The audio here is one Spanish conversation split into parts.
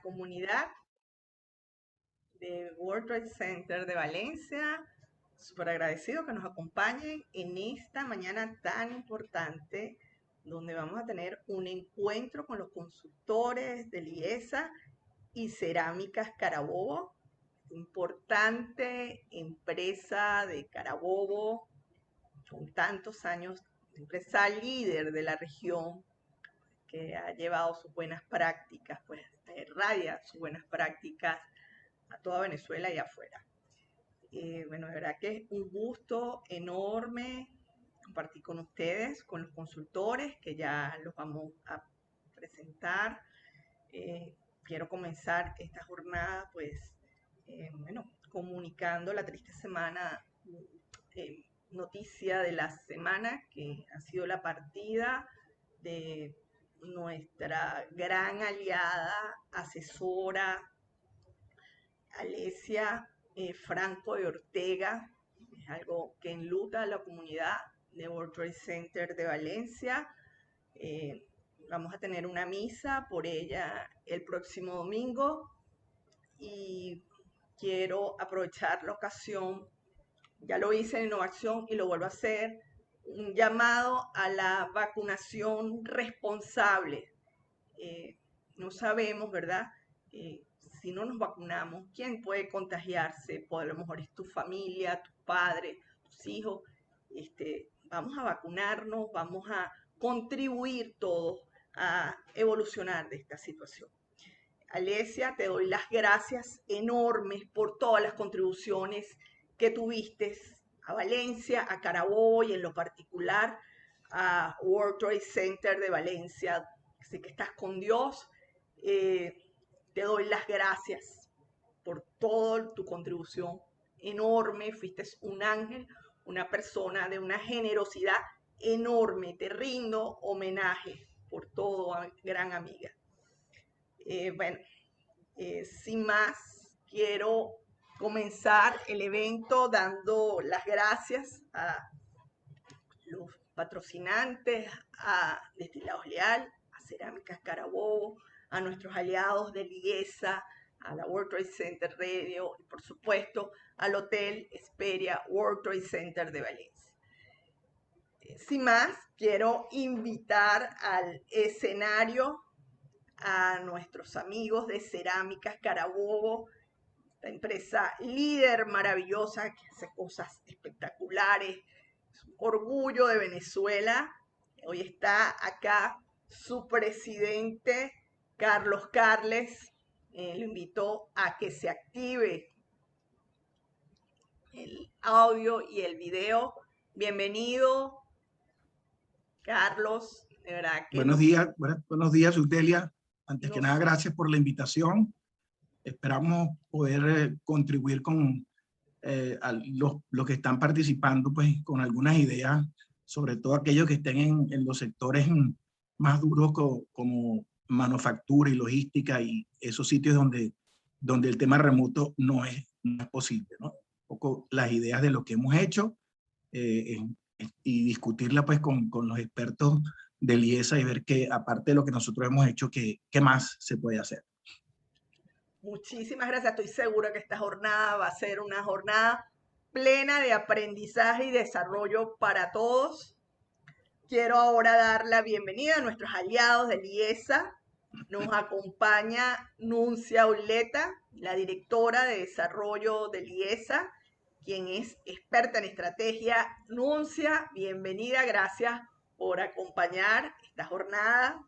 comunidad de World Trade Center de Valencia. Súper agradecido que nos acompañen en esta mañana tan importante, donde vamos a tener un encuentro con los consultores de Liesa y Cerámicas Carabobo, importante empresa de Carabobo, con tantos años, empresa líder de la región, que ha llevado sus buenas prácticas, pues irradia sus buenas prácticas a toda Venezuela y afuera. Bueno, de verdad que es un gusto enorme compartir con ustedes, con los consultores, que ya los vamos a presentar. Quiero comenzar esta jornada, pues, bueno, comunicando la triste semana, noticia de la semana, que ha sido la partida de nuestra gran aliada, asesora, Alesia Franco de Ortega. Es algo que enluta a la comunidad de World Trade Center de Valencia. Vamos a tener una misa por ella el próximo domingo y quiero aprovechar la ocasión, ya lo hice en Innovación y lo vuelvo a hacer, un llamado a la vacunación responsable. No sabemos, ¿verdad? Si no nos vacunamos, ¿quién puede contagiarse? Pues a lo mejor es tu familia, tu padre, tus hijos. Vamos a vacunarnos, vamos a contribuir todos a evolucionar de esta situación. Alesia, te doy las gracias enormes por todas las contribuciones que tuviste a Valencia, a Carabobo y en lo particular a World Trade Center de Valencia. Sé que estás con Dios. Te doy las gracias por toda tu contribución enorme. Fuiste un ángel, una persona de una generosidad enorme. Te rindo homenaje por todo, gran amiga. Bueno, sin más, quiero comenzar el evento dando las gracias a los patrocinantes, a Destilados Leal, a Cerámicas Carabobo, a nuestros aliados de Liesa, a la World Trade Center Radio y por supuesto al Hotel Esperia World Trade Center de Valencia. Sin más, quiero invitar al escenario a nuestros amigos de Cerámicas Carabobo, la empresa líder maravillosa que hace cosas espectaculares, es un orgullo de Venezuela. Hoy está acá su presidente, Carlos Carles. Lo invito a que se active el audio y el video. Bienvenido, Carlos. De verdad que buenos días, Eutelia. Antes que nada, gracias por la invitación. Esperamos poder contribuir con a los que están participando, pues, con algunas ideas, sobre todo aquellos que estén en los sectores más duros como manufactura y logística y esos sitios donde el tema remoto no es posible, ¿no? Un poco las ideas de lo que hemos hecho y discutirla, pues, con los expertos de Liesa y ver que, aparte de lo que nosotros hemos hecho, qué más se puede hacer. Muchísimas gracias. Estoy segura que esta jornada va a ser una jornada plena de aprendizaje y desarrollo para todos. Quiero ahora dar la bienvenida a nuestros aliados de Liesa. Nos acompaña Nuncia Urleta, la directora de desarrollo de Liesa, quien es experta en estrategia. Nuncia, bienvenida, gracias por acompañar esta jornada.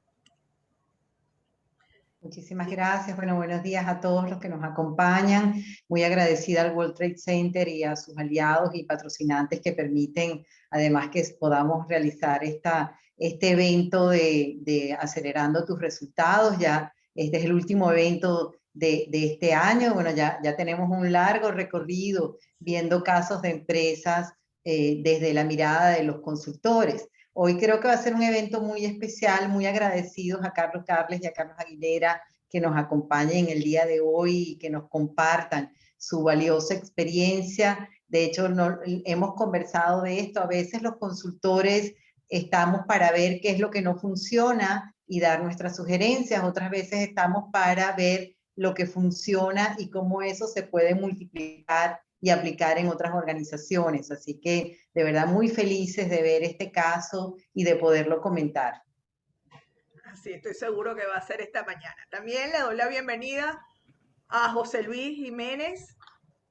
Muchísimas gracias. Bueno, buenos días a todos los que nos acompañan. Muy agradecida al World Trade Center y a sus aliados y patrocinantes que permiten, además, que podamos realizar este evento de Acelerando tus Resultados. Ya este es el último evento de este año. Bueno, ya tenemos un largo recorrido viendo casos de empresas desde la mirada de los consultores. Hoy creo que va a ser un evento muy especial, muy agradecidos a Carlos Carles y a Carlos Aguilera que nos acompañen el día de hoy y que nos compartan su valiosa experiencia. De hecho, hemos conversado de esto. A veces los consultores estamos para ver qué es lo que no funciona y dar nuestras sugerencias. Otras veces estamos para ver lo que funciona y cómo eso se puede multiplicar y aplicar en otras organizaciones. Así que de verdad muy felices de ver este caso y de poderlo comentar. Así estoy seguro que va a ser esta mañana. También le doy la bienvenida a José Luis Jiménez,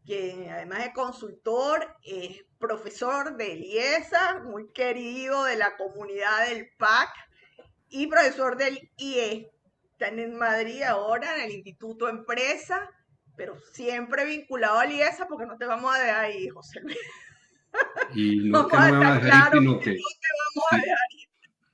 que además de consultor, es profesor de IESA, muy querido de la comunidad del PAC y profesor del IE. Está en Madrid ahora, en el Instituto Empresa, pero siempre vinculado al IESA porque no te vamos a dejar ahí, José Luis. Y no es Vamos que a no me van a estar dejar ir, claros sino que que no te vamos a sí, dejar ir.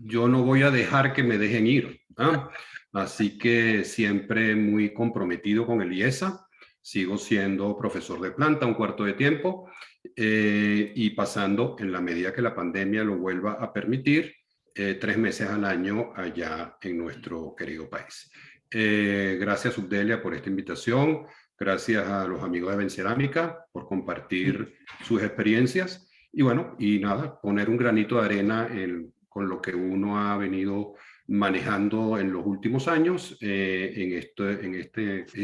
yo no voy a dejar que me dejen ir. ¿Ah? Así que siempre muy comprometido con el IESA. Sigo siendo profesor de planta un cuarto de tiempo y pasando, en la medida que la pandemia lo vuelva a permitir, 3 meses al año allá en nuestro querido país. Gracias, Subdelia, por esta invitación. Gracias a los amigos de Bencerámica por compartir sus experiencias. Y bueno, y nada, poner un granito de arena con lo que uno ha venido manejando en los últimos años en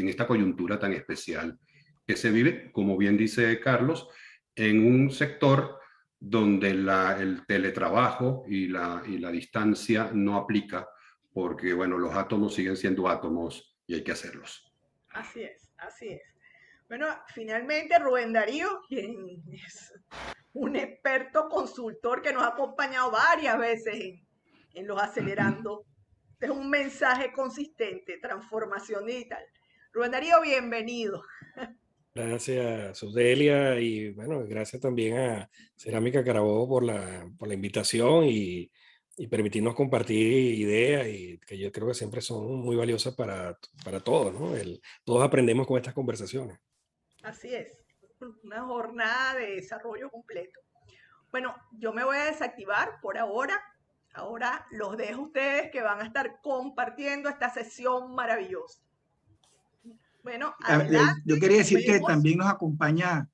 esta coyuntura tan especial que se vive, como bien dice Carlos, en un sector donde el teletrabajo y la distancia no aplica, porque bueno, los átomos siguen siendo átomos y hay que hacerlos. Así es, así es. Bueno, finalmente Rubén Darío, quien es un experto consultor que nos ha acompañado varias veces en los Acelerando. Es un mensaje consistente, transformación digital. Rubén Darío, bienvenido. Gracias, Subdelia, y bueno, gracias también a Cerámica Carabobo por la invitación y permitirnos compartir ideas y que yo creo que siempre son muy valiosas para todos, ¿no? Todos aprendemos con estas conversaciones. Así es, una jornada de desarrollo completo. Bueno, yo me voy a desactivar por ahora. Ahora los dejo a ustedes que van a estar compartiendo esta sesión maravillosa. Bueno, adelante. Yo quería decir que Vemos. también nos acompaña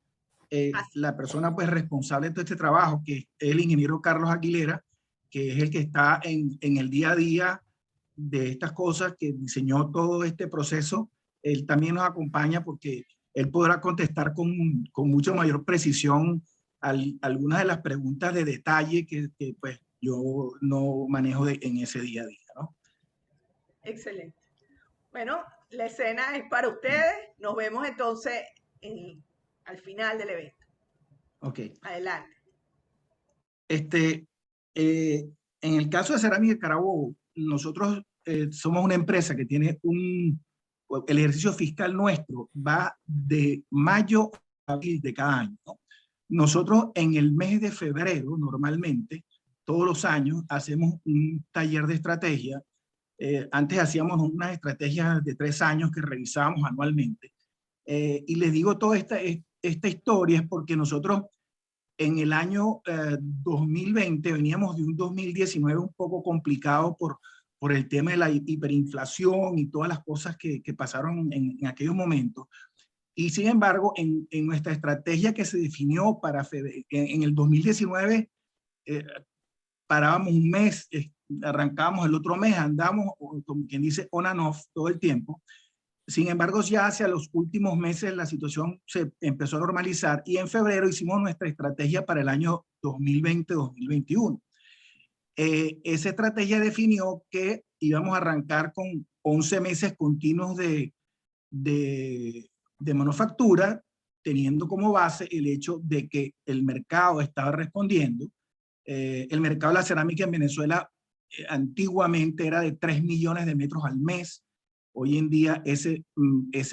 la persona pues responsable de todo este trabajo, que es el ingeniero Carlos Aguilera, que es el que está en el día a día de estas cosas, que diseñó todo este proceso. Él también nos acompaña porque él podrá contestar con mucha mayor precisión algunas de las preguntas de detalle que pues yo no manejo en ese día a día, ¿no? Excelente. Bueno, la escena es para ustedes. Nos vemos entonces al final del evento. Ok. Adelante. En el caso de Cerámica Carabobo, nosotros somos una empresa que tiene el ejercicio fiscal nuestro va de mayo a abril de cada año, ¿no? Nosotros en el mes de febrero, normalmente, todos los años, hacemos un taller de estrategia. Antes hacíamos unas estrategias de 3 años que revisábamos anualmente. Y les digo toda esta historia es porque nosotros en el año 2020 veníamos de un 2019 un poco complicado por el tema de la hiperinflación y todas las cosas que pasaron en aquellos momentos. Y sin embargo, en nuestra estrategia que se definió para en el 2019, parábamos un mes, arrancábamos el otro mes, andamos, como quien dice, on and off todo el tiempo. Sin embargo, ya hacia los últimos meses la situación se empezó a normalizar y en febrero hicimos nuestra estrategia para el año 2020-2021. Esa estrategia definió que íbamos a arrancar con 11 meses continuos de manufactura, teniendo como base el hecho de que el mercado estaba respondiendo. El mercado de la cerámica en Venezuela antiguamente era de 3 millones de metros al mes. Hoy en día ese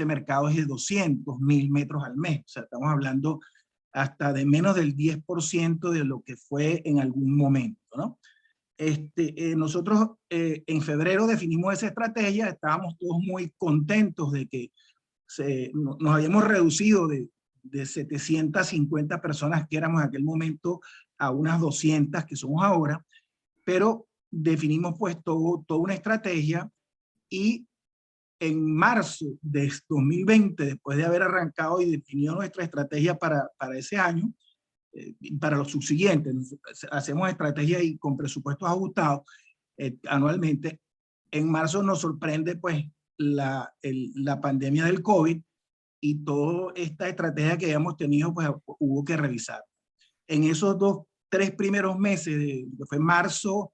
mercado es de 200.000 metros al mes. O sea, estamos hablando hasta de menos del 10% de lo que fue en algún momento, ¿no? Nosotros en febrero definimos esa estrategia, estábamos todos muy contentos de que nos habíamos reducido de 750 personas que éramos en aquel momento a unas 200 que somos ahora, pero definimos pues toda una estrategia y en marzo de 2020, después de haber arrancado y definido nuestra estrategia para ese año, para los subsiguientes, hacemos estrategias y con presupuestos ajustados anualmente. En marzo nos sorprende pues la pandemia del COVID y toda esta estrategia que habíamos tenido, pues hubo que revisar. En esos 3 primeros meses, lo que fue marzo,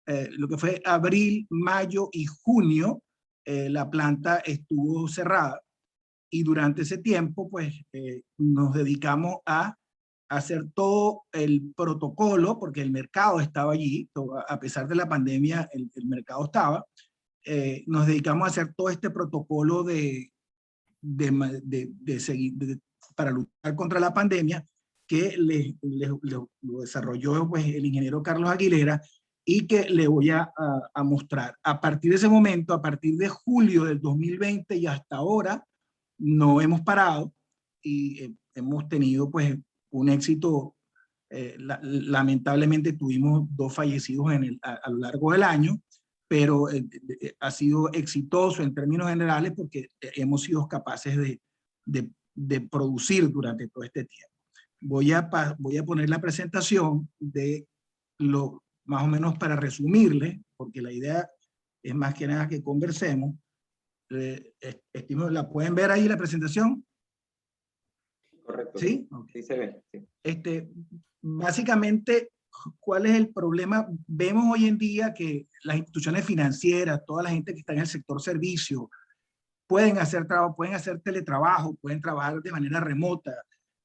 lo que fue abril, mayo y junio, la planta estuvo cerrada. Y durante ese tiempo, pues, nos dedicamos a hacer todo el protocolo, porque el mercado estaba allí, a pesar de la pandemia, el mercado estaba. Nos dedicamos a hacer todo este protocolo para luchar contra la pandemia, que lo desarrolló pues, el ingeniero Carlos Aguilera, y que le voy a mostrar. A partir de ese momento, a partir de julio del 2020 y hasta ahora, no hemos parado y hemos tenido pues un éxito. Lamentablemente tuvimos 2 fallecidos a lo largo del año, pero ha sido exitoso en términos generales porque hemos sido capaces de producir durante todo este tiempo. Voy a poner la presentación de más o menos para resumirle, porque la idea es más que nada que conversemos. ¿La pueden ver ahí la presentación? Correcto. ¿Sí? Okay. Sí se ve. Sí. Básicamente, ¿cuál es el problema? Vemos hoy en día que las instituciones financieras, toda la gente que está en el sector servicio, pueden hacer teletrabajo, pueden trabajar de manera remota.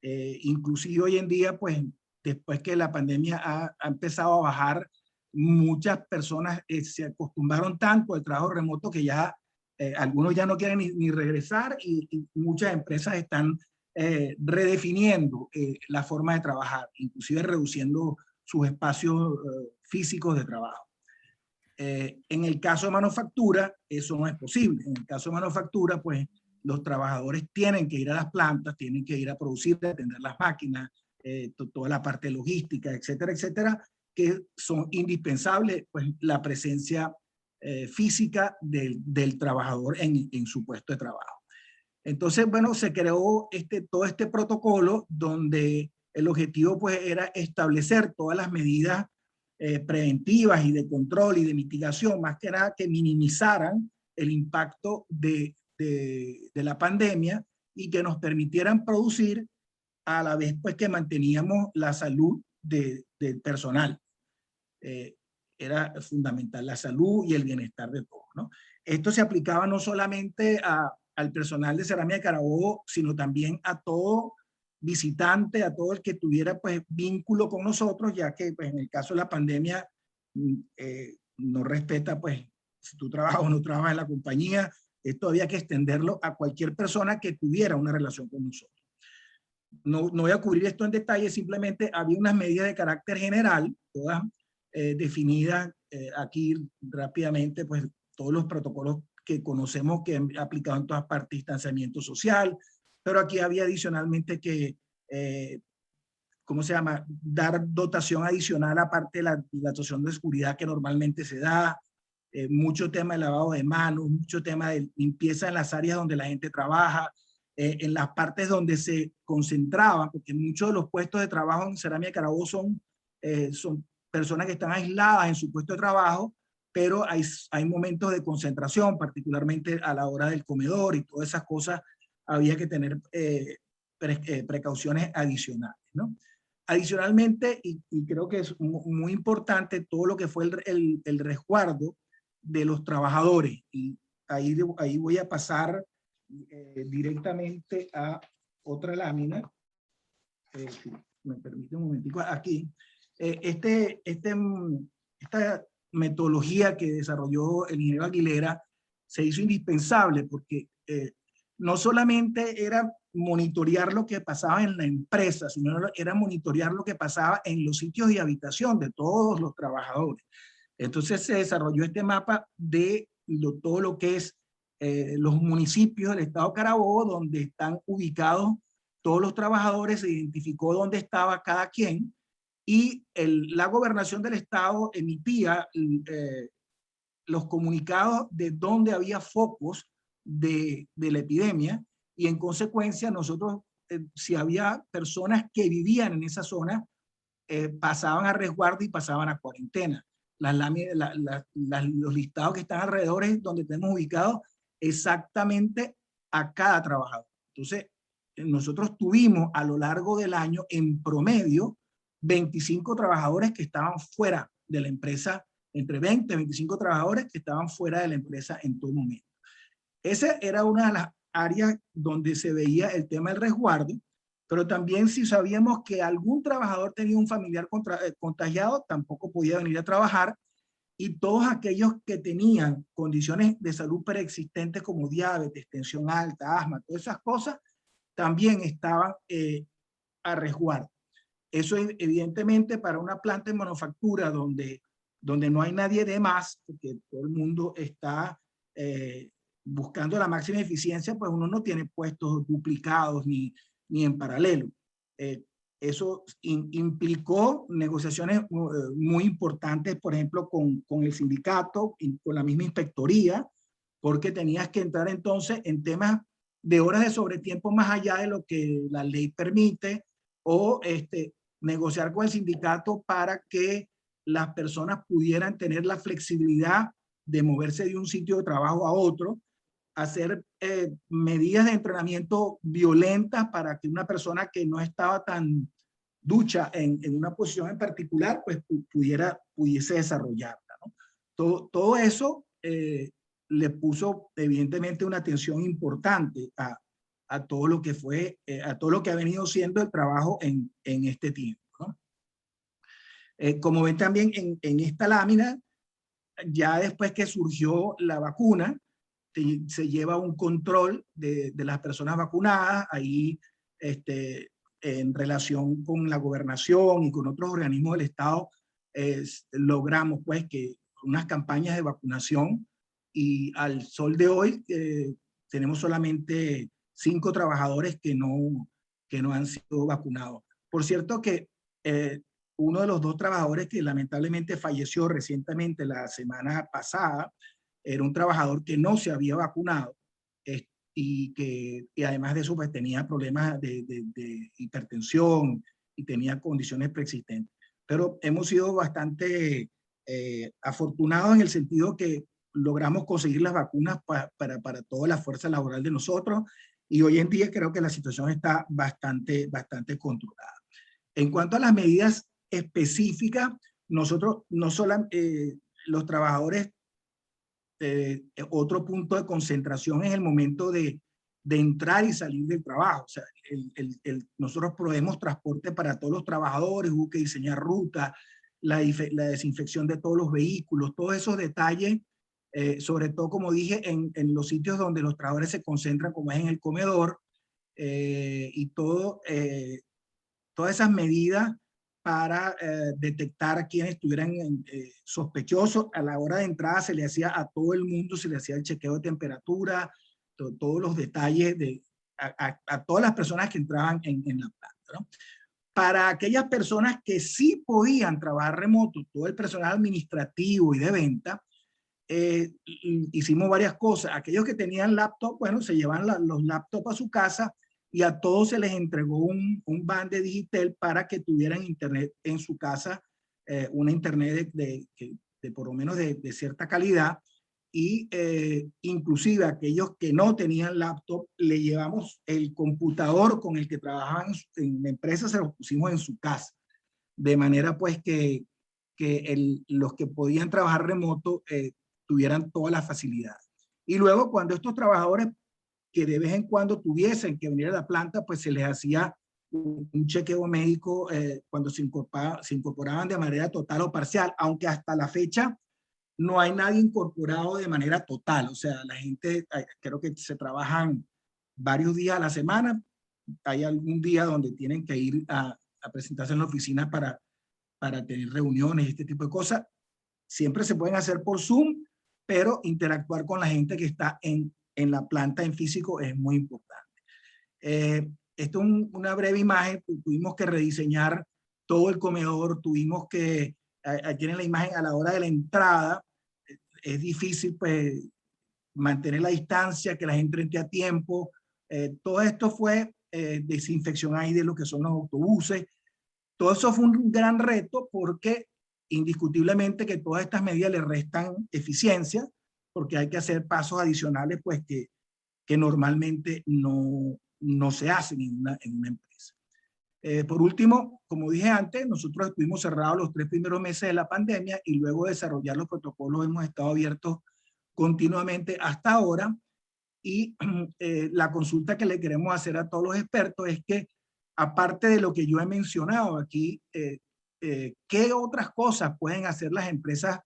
Inclusive hoy en día, pues, después que la pandemia ha empezado a bajar, muchas personas se acostumbraron tanto al trabajo remoto que ya algunos ya no quieren ni regresar y muchas empresas están redefiniendo la forma de trabajar, inclusive reduciendo sus espacios físicos de trabajo. En el caso de manufactura, eso no es posible. En el caso de manufactura, pues los trabajadores tienen que ir a las plantas, tienen que ir a producir, a atender las máquinas, toda la parte logística, etcétera, etcétera, que son indispensables, pues la presencia física del trabajador en su puesto de trabajo. Entonces, bueno, se creó todo este protocolo donde el objetivo pues era establecer todas las medidas preventivas y de control y de mitigación, más que nada que minimizaran el impacto de la pandemia y que nos permitieran producir a la vez pues que manteníamos la salud del personal. Era fundamental la salud y el bienestar de todos, ¿no? Esto se aplicaba no solamente al personal de Cerámica Carabobo, sino también a todo visitante, a todo el que tuviera pues vínculo con nosotros, ya que pues, en el caso de la pandemia no respeta pues si tú trabajas o no trabajas en la compañía. Esto había que extenderlo a cualquier persona que tuviera una relación con nosotros. No voy a cubrir esto en detalle, simplemente había unas medidas de carácter general, todas definidas aquí rápidamente, pues todos los protocolos que conocemos que han aplicado en todas partes, distanciamiento social, pero aquí había adicionalmente que, ¿cómo se llama? Dar dotación adicional aparte de la dotación de seguridad que normalmente se da, mucho tema de lavado de manos, mucho tema de limpieza en las áreas donde la gente trabaja, en las partes donde se concentraban, porque muchos de los puestos de trabajo en Cerámica Carabobo son personas que están aisladas en su puesto de trabajo, pero hay momentos de concentración, particularmente a la hora del comedor y todas esas cosas, había que tener precauciones adicionales, ¿no? Adicionalmente, y creo que es muy importante, todo lo que fue el resguardo de los trabajadores. Y ahí voy a pasar directamente a otra lámina. Si me permite un momentico, aquí. Esta metodología que desarrolló el ingeniero Aguilera se hizo indispensable porque no solamente era monitorear lo que pasaba en la empresa, sino era monitorear lo que pasaba en los sitios de habitación de todos los trabajadores. Entonces se desarrolló este mapa de todo lo que es los municipios del estado Carabobo, donde están ubicados todos los trabajadores, se identificó dónde estaba cada quien, y la gobernación del estado emitía los comunicados de dónde había focos de la epidemia, y en consecuencia nosotros, si había personas que vivían en esa zona, pasaban a resguardo y pasaban a cuarentena. Los listados que están alrededor es donde tenemos ubicados exactamente a cada trabajador. Entonces, nosotros tuvimos a lo largo del año, en promedio, 25 trabajadores que estaban fuera de la empresa, entre 20 y 25 trabajadores que estaban fuera de la empresa en todo momento. Esa era una de las áreas donde se veía el tema del resguardo, pero también si sabíamos que algún trabajador tenía un familiar contagiado, tampoco podía venir a trabajar, y todos aquellos que tenían condiciones de salud preexistentes como diabetes, tensión alta, asma, todas esas cosas, también estaban a resguardo. Eso evidentemente para una planta de manufactura donde no hay nadie de más, porque todo el mundo está buscando la máxima eficiencia, pues uno no tiene puestos duplicados ni en paralelo. Eso implicó negociaciones muy importantes, por ejemplo, con el sindicato y con la misma inspectoría, porque tenías que entrar entonces en temas de horas de sobretiempo más allá de lo que la ley permite, o negociar con el sindicato para que las personas pudieran tener la flexibilidad de moverse de un sitio de trabajo a otro, hacer medidas de entrenamiento violentas para que una persona que no estaba tan ducha en una posición en particular, pues pudiese desarrollarla, ¿no? Todo eso le puso evidentemente una atención importante a todo lo que fue, a todo lo que ha venido siendo el trabajo en este tiempo, ¿no? Como ven también en esta lámina, ya después que surgió la vacuna, se lleva un control de las personas vacunadas, ahí en relación con la gobernación y con otros organismos del Estado, logramos pues que unas campañas de vacunación, y al sol de hoy tenemos solamente 5 trabajadores que no han sido vacunados. Por cierto que uno de los 2 trabajadores que lamentablemente falleció recientemente la semana pasada, era un trabajador que no se había vacunado y además de eso pues tenía problemas de hipertensión y tenía condiciones preexistentes. Pero hemos sido bastante afortunados en el sentido que logramos conseguir las vacunas para toda la fuerza laboral de nosotros, y hoy en día creo que la situación está bastante controlada. En cuanto a las medidas específicas, nosotros no solamente los trabajadores, otro punto de concentración es el momento de entrar y salir del trabajo. O sea, nosotros proveemos transporte para todos los trabajadores, hubo que diseñar rutas, la desinfección de todos los vehículos, todos esos detalles, sobre todo, como dije, en los sitios donde los trabajadores se concentran, como es en el comedor, y todas esas medidas para detectar a quienes estuvieran sospechosos. A la hora de entrada se le hacía a todo el mundo, se le hacía el chequeo de temperatura, todos los detalles a todas las personas que entraban en la planta, ¿no? Para aquellas personas que sí podían trabajar remoto, todo el personal administrativo y de venta, hicimos varias cosas. Aquellos que tenían laptop, bueno, se llevan los laptops a su casa, y a todos se les entregó un van de Digitel para que tuvieran internet en su casa, una internet de por lo menos de cierta calidad, y inclusive aquellos que no tenían laptop, le llevamos el computador con el que trabajaban en la empresa, se los pusimos en su casa, de manera pues que los que podían trabajar remoto tuvieran todas las facilidades. Y luego, cuando estos trabajadores que de vez en cuando tuviesen que venir a la planta, pues se les hacía un chequeo médico cuando se incorporaban de manera total o parcial, aunque hasta la fecha no hay nadie incorporado de manera total. O sea, la gente, creo que se trabajan varios días a la semana, hay algún día donde tienen que ir a presentarse en la oficina para tener reuniones, este tipo de cosas. Siempre se pueden hacer por Zoom, pero interactuar con la gente que está en la planta en físico es muy importante. Esto es una breve imagen. Tuvimos que rediseñar todo el comedor, tuvimos que, aquí tienen la imagen a la hora de la entrada, es difícil pues mantener la distancia, que la gente entre a tiempo. Todo esto fue desinfección ahí de lo que son los autobuses. Todo eso fue un gran reto, porque indiscutiblemente que todas estas medidas le restan eficiencia, porque hay que hacer pasos adicionales pues que normalmente no se hacen en una empresa. Por último, como dije antes, nosotros estuvimos cerrados los 3 primeros meses de la pandemia y luego de desarrollar los protocolos hemos estado abiertos continuamente hasta ahora. Y la consulta que le queremos hacer a todos los expertos es que, aparte de lo que yo he mencionado aquí, ¿qué otras cosas pueden hacer las empresas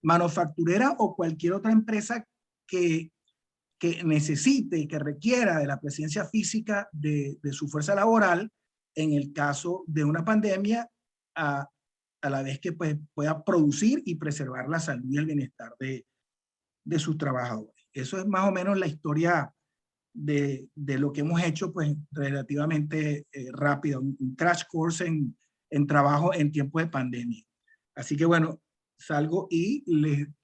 manufactureras o cualquier otra empresa que necesite y que requiera de la presencia física de su fuerza laboral en el caso de una pandemia, a la vez que pues, pueda producir y preservar la salud y el bienestar de sus trabajadores? Eso es más o menos la historia de lo que hemos hecho pues relativamente rápido, un crash course en trabajo en tiempo de pandemia. Así que bueno, salgo y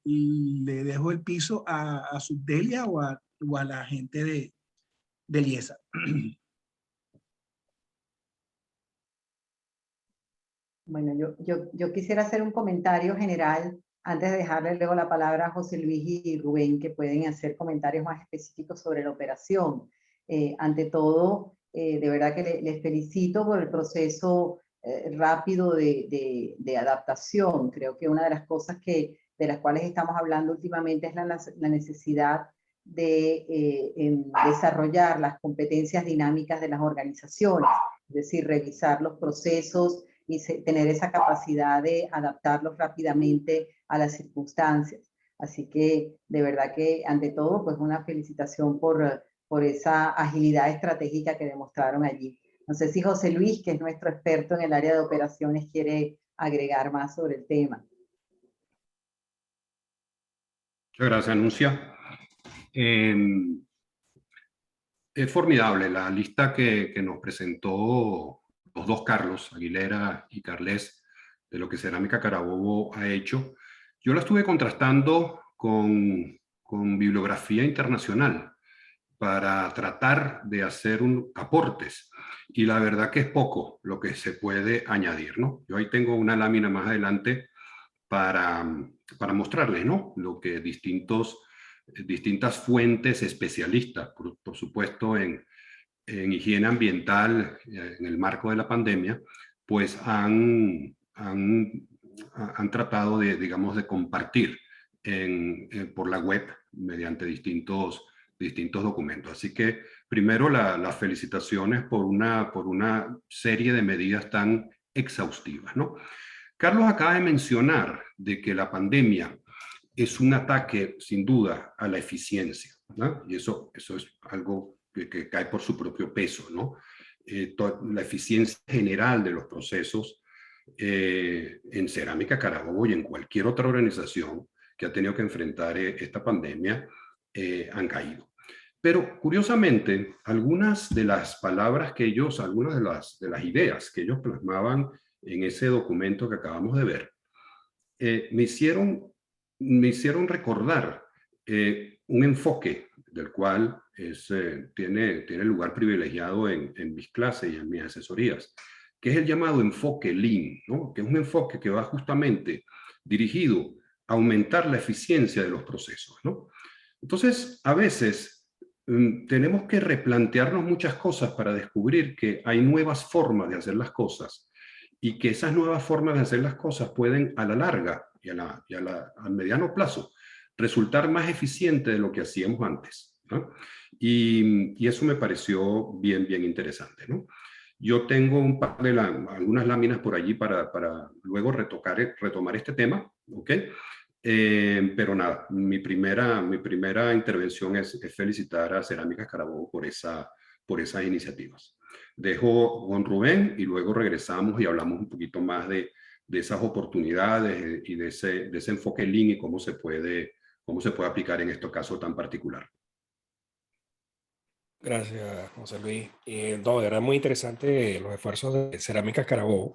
le dejo el piso a Subdelia o a la gente de IESA. Bueno, yo quisiera hacer un comentario general antes de dejarle luego la palabra a José Luis y Rubén, que pueden hacer comentarios más específicos sobre la operación. Ante todo, de verdad que les felicito por el proceso rápido de adaptación. Creo que una de las cosas de las cuales estamos hablando últimamente es la necesidad de desarrollar las competencias dinámicas de las organizaciones, es decir, revisar los procesos y tener esa capacidad de adaptarlos rápidamente a las circunstancias. Así que, de verdad que, ante todo, pues una felicitación por esa agilidad estratégica que demostraron allí. No sé si José Luis, que es nuestro experto en el área de operaciones, quiere agregar más sobre el tema. Muchas gracias, Anuncia. Es formidable la lista que nos presentó los dos Carlos, Aguilera y Carles, de lo que Cerámica Carabobo ha hecho. Yo la estuve contrastando con bibliografía internacional para tratar de hacer aportes, y la verdad que es poco lo que se puede añadir, ¿no? Yo ahí tengo una lámina más adelante para mostrarles, ¿no?, lo que distintas fuentes especialistas, por supuesto en higiene ambiental en el marco de la pandemia, pues han tratado de, digamos, de compartir por la web mediante distintos documentos. Así que primero las felicitaciones por una serie de medidas tan exhaustivas, ¿no? Carlos acaba de mencionar de que la pandemia es un ataque, sin duda, a la eficiencia, ¿no? Y eso es algo que cae por su propio peso, ¿no? La eficiencia general de los procesos en Cerámica Carabobo y en cualquier otra organización que ha tenido que enfrentar esta pandemia han caído. Pero, curiosamente, algunas de las palabras que algunas de las ideas que ellos plasmaban en ese documento que acabamos de ver, me hicieron recordar un enfoque del cual tiene lugar privilegiado en mis clases y en mis asesorías, que es el llamado enfoque Lean, ¿no? Que es un enfoque que va justamente dirigido a aumentar la eficiencia de los procesos, ¿no? Entonces, a veces tenemos que replantearnos muchas cosas para descubrir que hay nuevas formas de hacer las cosas y que esas nuevas formas de hacer las cosas pueden a la larga y a mediano plazo resultar más eficiente de lo que hacíamos antes, ¿no? Y eso me pareció bien interesante, ¿no? Yo tengo un par de algunas láminas por allí para luego retomar este tema, ¿ok? Pero nada, mi primera intervención es felicitar a Cerámicas Carabobo por esas iniciativas. Dejo con Rubén y luego regresamos y hablamos un poquito más de esas oportunidades y de ese enfoque Lean y cómo se puede aplicar en este caso tan particular. Gracias, José Luis. No, de verdad muy interesante los esfuerzos de Cerámicas Carabobo.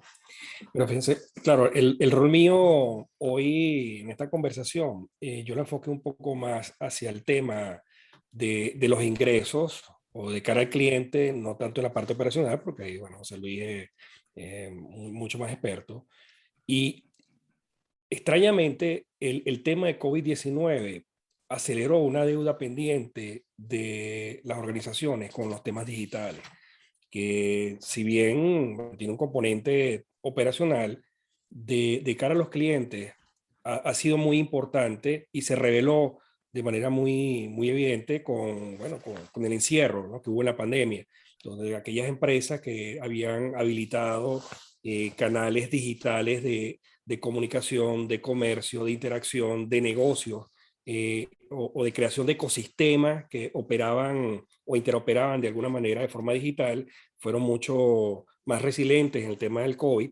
Pero fíjense, claro, el rol mío hoy en esta conversación, yo lo enfoqué un poco más hacia el tema de los ingresos o de cara al cliente, no tanto en la parte operacional, porque ahí, bueno, José Luis es mucho más experto. Y extrañamente, el tema de COVID-19 aceleró una deuda pendiente de las organizaciones con los temas digitales, que si bien tiene un componente operacional, de cara a los clientes ha sido muy importante y se reveló de manera muy evidente con el encierro, ¿no?, que hubo en la pandemia, donde aquellas empresas que habían habilitado canales digitales de comunicación, de comercio, de interacción, de negocios, o de creación de ecosistemas que operaban o interoperaban de alguna manera de forma digital, fueron mucho más resilientes en el tema del COVID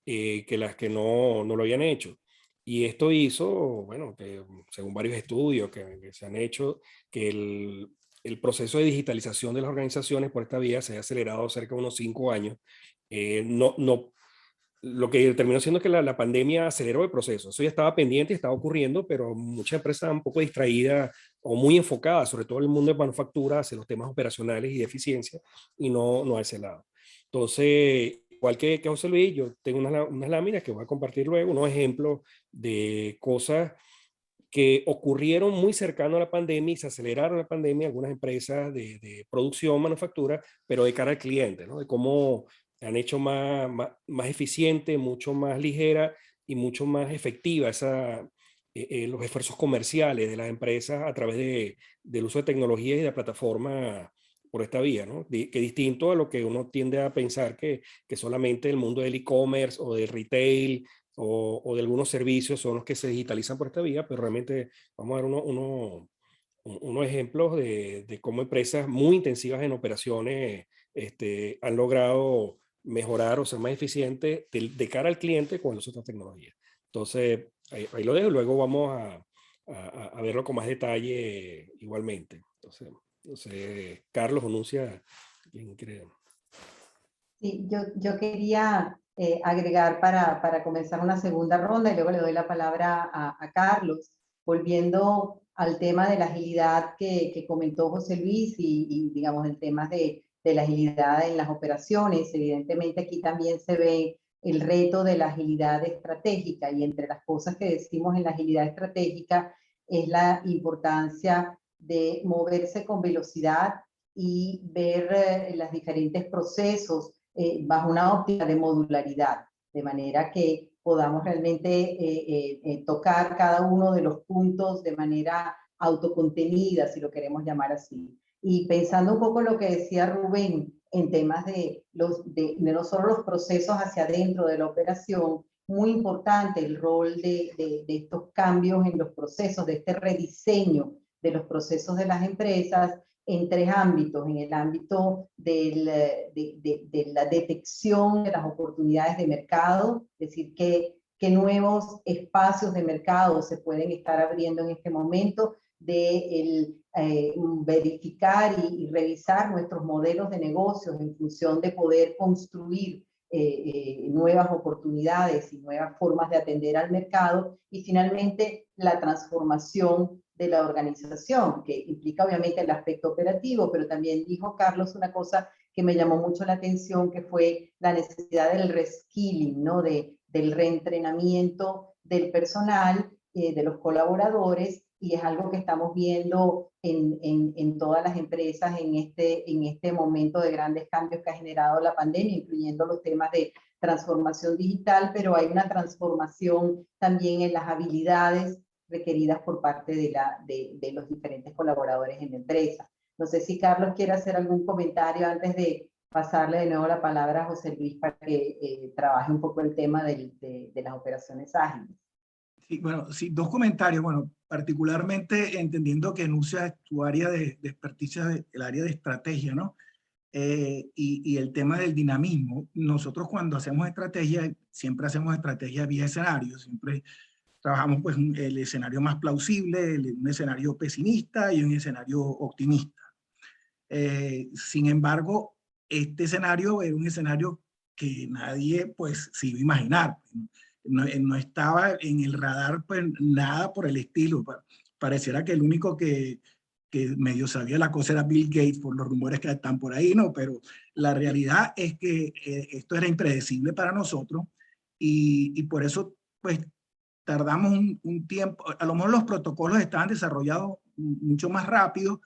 que las que no lo habían hecho. Y esto hizo, bueno, que según varios estudios que se han hecho, que el proceso de digitalización de las organizaciones por esta vía se ha acelerado cerca de unos 5 años. Lo que terminó siendo que la pandemia aceleró el proceso. Eso ya estaba pendiente y estaba ocurriendo, pero muchas empresas estaban un poco distraídas o muy enfocadas, sobre todo en el mundo de manufactura, hacia los temas operacionales y de eficiencia, y no a ese lado. Entonces, igual que José Luis, yo tengo unas láminas que voy a compartir luego, unos ejemplos de cosas que ocurrieron muy cercano a la pandemia y se aceleraron la pandemia, algunas empresas de producción, manufactura, pero de cara al cliente, ¿no? De cómo han hecho más eficiente, mucho más ligera y mucho más efectiva los esfuerzos comerciales de las empresas a través del uso de tecnologías y de plataformas por esta vía, ¿no? Que distinto a lo que uno tiende a pensar que solamente el mundo del e-commerce o del retail o de algunos servicios son los que se digitalizan por esta vía, pero realmente vamos a dar unos ejemplos de cómo empresas muy intensivas en operaciones han logrado mejorar o ser más eficientes de cara al cliente con las otras tecnologías. Entonces, ahí lo dejo, luego vamos a verlo con más detalle igualmente. Entonces Carlos, anuncia quién quiere. Sí, yo quería agregar para comenzar una segunda ronda y luego le doy la palabra a Carlos, volviendo al tema de la agilidad que comentó José Luis y digamos el tema de la agilidad en las operaciones. Evidentemente aquí también se ve el reto de la agilidad estratégica, y entre las cosas que decimos en la agilidad estratégica es la importancia de moverse con velocidad y ver los diferentes procesos bajo una óptica de modularidad, de manera que podamos realmente tocar cada uno de los puntos de manera autocontenida, si lo queremos llamar así. Y pensando un poco en lo que decía Rubén en temas de no solo los procesos hacia adentro de la operación, muy importante el rol de estos cambios en los procesos, de este rediseño de los procesos de las empresas en 3 ámbitos: en el ámbito de la detección de las oportunidades de mercado, es decir, qué nuevos espacios de mercado se pueden estar abriendo en este momento, de verificar y revisar nuestros modelos de negocios en función de poder construir nuevas oportunidades y nuevas formas de atender al mercado, y finalmente la transformación de la organización, que implica obviamente el aspecto operativo, pero también dijo Carlos una cosa que me llamó mucho la atención, que fue la necesidad del reskilling, ¿no? Del reentrenamiento del personal, de los colaboradores, y es algo que estamos viendo en todas las empresas en este momento de grandes cambios que ha generado la pandemia, incluyendo los temas de transformación digital, pero hay una transformación también en las habilidades requeridas por parte de los diferentes colaboradores en la empresa. No sé si Carlos quiere hacer algún comentario antes de pasarle de nuevo la palabra a José Luis para que trabaje un poco el tema de las operaciones ágiles. Sí, bueno, sí, 2 comentarios. Bueno, particularmente entendiendo que Nucia es tu área de experticia, el área de estrategia, ¿no? Y el tema del dinamismo. Nosotros cuando hacemos estrategia, siempre hacemos estrategia vía escenario, siempre trabajamos pues el escenario más plausible, un escenario pesimista y un escenario optimista. Sin embargo, este escenario era un escenario que nadie pues se iba a imaginar. No estaba en el radar pues nada por el estilo. Pareciera que el único que medio sabía la cosa era Bill Gates por los rumores que están por ahí, ¿no? Pero la realidad es que esto era impredecible para nosotros y por eso pues tardamos un tiempo, a lo mejor los protocolos estaban desarrollados mucho más rápido,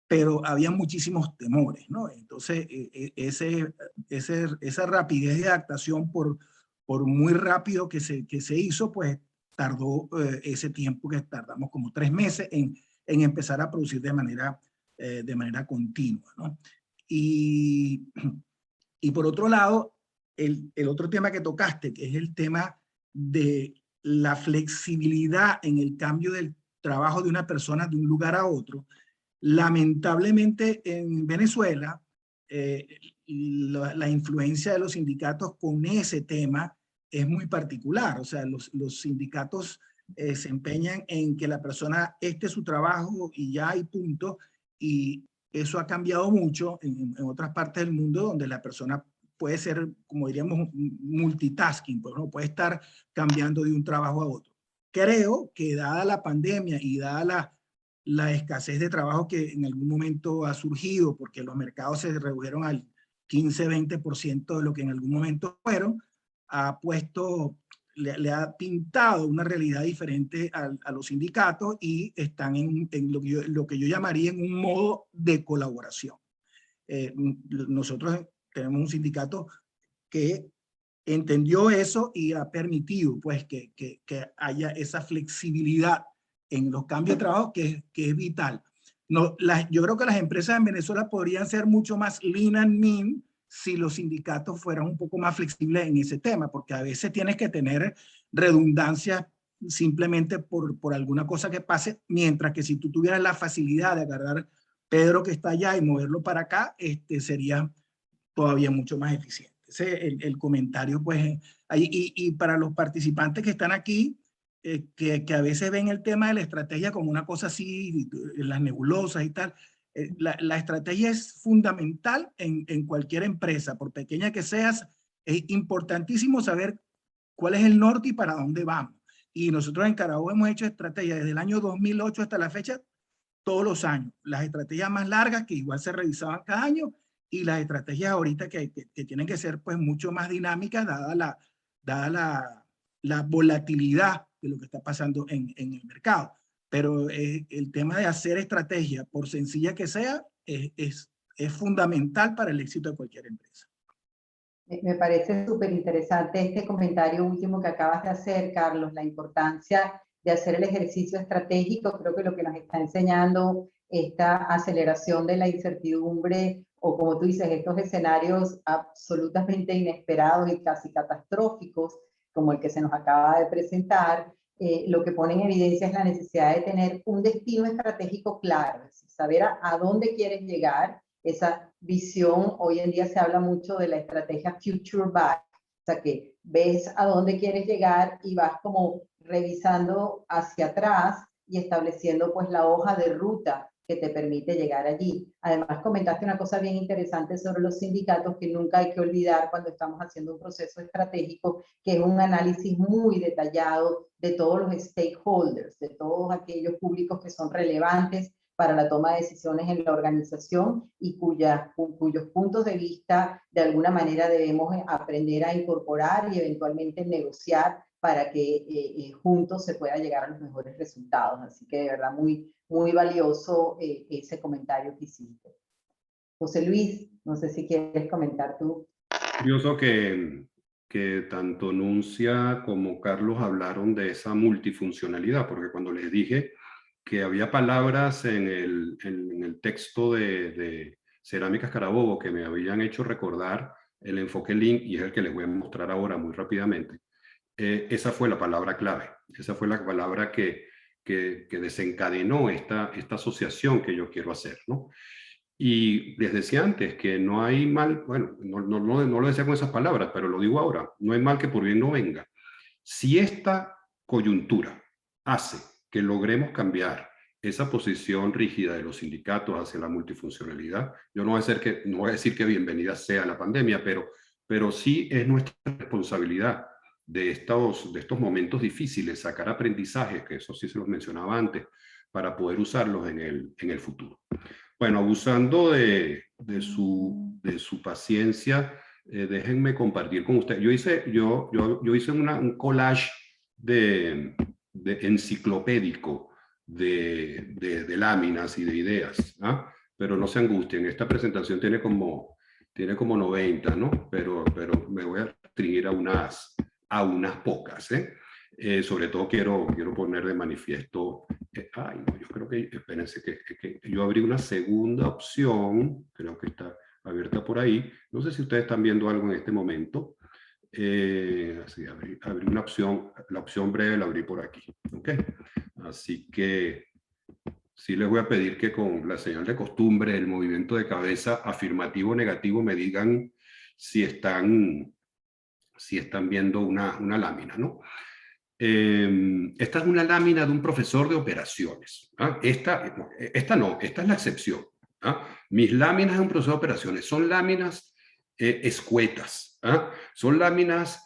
pero había muchísimos temores, ¿no? Entonces, esa rapidez de adaptación por muy rápido que se hizo, pues tardó ese tiempo que tardamos como 3 meses en empezar a producir de manera continua, ¿no? Y por otro lado, el otro tema que tocaste, que es el tema de la flexibilidad en el cambio del trabajo de una persona de un lugar a otro. Lamentablemente en Venezuela, la influencia de los sindicatos con ese tema es muy particular. O sea, los sindicatos se empeñan en que la persona esté su trabajo y ya hay punto. Y eso ha cambiado mucho en otras partes del mundo donde la persona puede ser, como diríamos, multitasking, pues no puede estar cambiando de un trabajo a otro. Creo que dada la pandemia y dada la escasez de trabajo que en algún momento ha surgido, porque los mercados se redujeron al 15-20% de lo que en algún momento fueron, ha puesto, le ha pintado una realidad diferente a los sindicatos y están en lo que yo llamaría en un modo de colaboración. Nosotros tenemos un sindicato que entendió eso y ha permitido pues que haya esa flexibilidad en los cambios de trabajo que es vital. No, yo creo que las empresas en Venezuela podrían ser mucho más lean and mean si los sindicatos fueran un poco más flexibles en ese tema, porque a veces tienes que tener redundancia simplemente por alguna cosa que pase, mientras que si tú tuvieras la facilidad de agarrar Pedro que está allá y moverlo para acá, sería todavía mucho más eficiente. Ese es el comentario, pues, ahí, y para los participantes que están aquí, que a veces ven el tema de la estrategia como una cosa así, las nebulosas y tal, la estrategia es fundamental en cualquier empresa, por pequeña que seas, es importantísimo saber cuál es el norte y para dónde vamos. Y nosotros en Carabobo hemos hecho estrategias desde el año 2008 hasta la fecha, todos los años. Las estrategias más largas que igual se revisaban cada año y las estrategias ahorita que tienen que ser pues mucho más dinámicas dada la volatilidad de lo que está pasando en el mercado. Pero el tema de hacer estrategia, por sencilla que sea, es fundamental para el éxito de cualquier empresa. Me parece súper interesante este comentario último que acabas de hacer, Carlos, la importancia de hacer el ejercicio estratégico. Creo que lo que nos está enseñando esta aceleración de la incertidumbre, o como tú dices, estos escenarios absolutamente inesperados y casi catastróficos, como el que se nos acaba de presentar, lo que pone en evidencia es la necesidad de tener un destino estratégico claro, es decir, saber a dónde quieres llegar. Esa visión, hoy en día se habla mucho de la estrategia Future Back, o sea que ves a dónde quieres llegar y vas como revisando hacia atrás y estableciendo pues la hoja de ruta que te permite llegar allí. Además, comentaste una cosa bien interesante sobre los sindicatos que nunca hay que olvidar cuando estamos haciendo un proceso estratégico, que es un análisis muy detallado de todos los stakeholders, de todos aquellos públicos que son relevantes para la toma de decisiones en la organización y cuyos puntos de vista de alguna manera debemos aprender a incorporar y eventualmente negociar para que juntos se pueda llegar a los mejores resultados. Así que de verdad muy, muy valioso ese comentario que hiciste. José Luis, no sé si quieres comentar tú. Curioso que tanto Nuncia como Carlos hablaron de esa multifuncionalidad, porque cuando les dije que había palabras en el texto de Cerámicas Carabobo que me habían hecho recordar el enfoque Lean, y es el que les voy a mostrar ahora muy rápidamente. Esa fue la palabra clave, esa fue la palabra que desencadenó esta asociación que yo quiero hacer, ¿no? Y les decía antes que no hay mal, bueno, no lo decía con esas palabras, pero lo digo ahora, no hay mal que por bien no venga. Si esta coyuntura hace que logremos cambiar esa posición rígida de los sindicatos hacia la multifuncionalidad, yo no voy a decir que bienvenida sea la pandemia, pero sí es nuestra responsabilidad de estos momentos difíciles sacar aprendizajes, que eso sí se los mencionaba antes, para poder usarlos en el futuro. Bueno, abusando de su paciencia, déjenme compartir con ustedes. Yo hice un collage de enciclopédico de láminas y de ideas, ¿ah? Pero no se angustien, esta presentación tiene como 90, ¿no? Pero me voy a restringir a unas pocas, ¿eh? Sobre todo quiero poner de manifiesto, ay, no, yo creo que, espérense, que yo abrí una segunda opción, creo que está abierta por ahí, no sé si ustedes están viendo algo en este momento. Así, abrí una opción, la opción breve la abrí por aquí, ¿ok? Así que sí les voy a pedir que con la señal de costumbre, el movimiento de cabeza afirmativo o negativo, me digan si están viendo una lámina, ¿no? Esta es una lámina de un profesor de operaciones. ¿Ah? Esta no, esta es la excepción. ¿Ah? Mis láminas de un profesor de operaciones son láminas escuetas. ¿Ah? Son láminas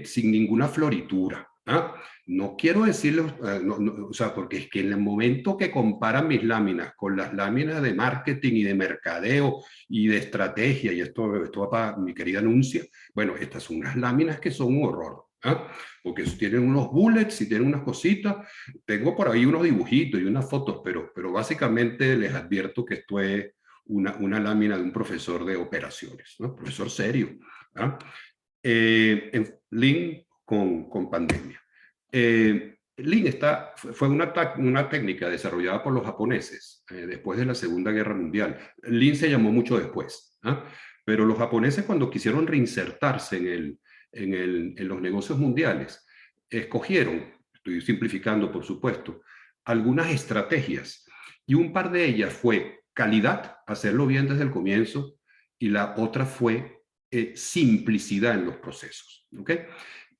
sin ninguna floritura. ¿Ah? No quiero decirles, o sea, porque es que en el momento que comparan mis láminas con las láminas de marketing y de mercadeo y de estrategia, y esto va para mi querida Anuncia, bueno, estas son unas láminas que son un horror. ¿Ah? Porque tienen unos bullets y tienen unas cositas. Tengo por ahí unos dibujitos y unas fotos, pero básicamente les advierto que esto es una lámina de un profesor de operaciones, ¿no? Profesor serio. ¿Ah? Lean con pandemia. Lean fue una técnica desarrollada por los japoneses después de la Segunda Guerra Mundial. Lean se llamó mucho después. ¿Ah? Pero los japoneses, cuando quisieron reinsertarse en los negocios mundiales, escogieron, estoy simplificando por supuesto, algunas estrategias, y un par de ellas fue calidad, hacerlo bien desde el comienzo, y la otra fue simplicidad en los procesos. ¿Okay?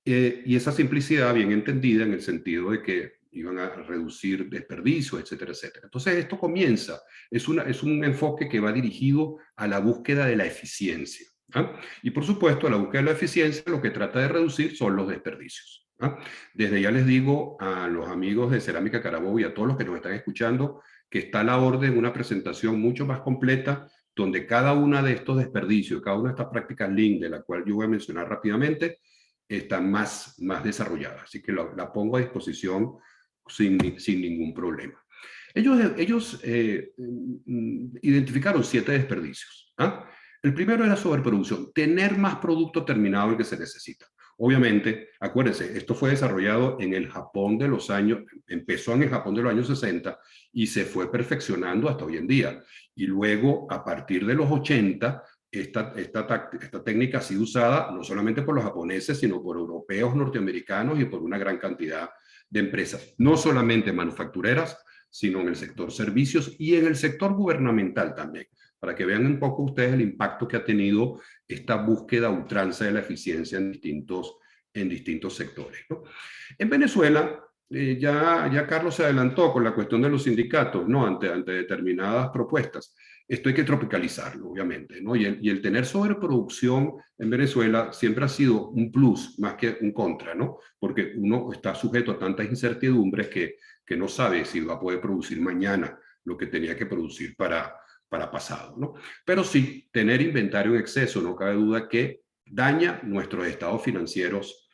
Y esa simplicidad bien entendida en el sentido de que iban a reducir desperdicios, etcétera, etcétera. Entonces esto comienza, es un enfoque que va dirigido a la búsqueda de la eficiencia. ¿Ah? Y por supuesto, la búsqueda de la eficiencia lo que trata de reducir son los desperdicios. ¿Ah? Desde ya les digo a los amigos de Cerámica Carabobo y a todos los que nos están escuchando que está a la orden una presentación mucho más completa donde cada una de estos desperdicios, cada una de estas prácticas Lean, de la cual yo voy a mencionar rápidamente, está más desarrollada. Así que la pongo a disposición sin ningún problema. Ellos identificaron 7 desperdicios. ¿Ah? El primero era sobreproducción, tener más producto terminado del que se necesita. Obviamente, acuérdense, esto fue desarrollado en el Japón de los años, empezó en el Japón de los años 60 y se fue perfeccionando hasta hoy en día. Y luego, a partir de los 80, esta técnica ha sido usada no solamente por los japoneses, sino por europeos, norteamericanos y por una gran cantidad de empresas, no solamente manufactureras, sino en el sector servicios y en el sector gubernamental también, para que vean un poco ustedes el impacto que ha tenido esta búsqueda a ultranza de la eficiencia en distintos sectores, ¿no? En Venezuela, ya Carlos se adelantó con la cuestión de los sindicatos, ¿no? Ante determinadas propuestas. Esto hay que tropicalizarlo, obviamente, ¿no? Y el tener sobreproducción en Venezuela siempre ha sido un plus más que un contra, ¿no? Porque uno está sujeto a tantas incertidumbres que no sabe si va a poder producir mañana lo que tenía que producir para pasado, ¿no? Pero sí, tener inventario en exceso, no cabe duda que daña nuestros estados financieros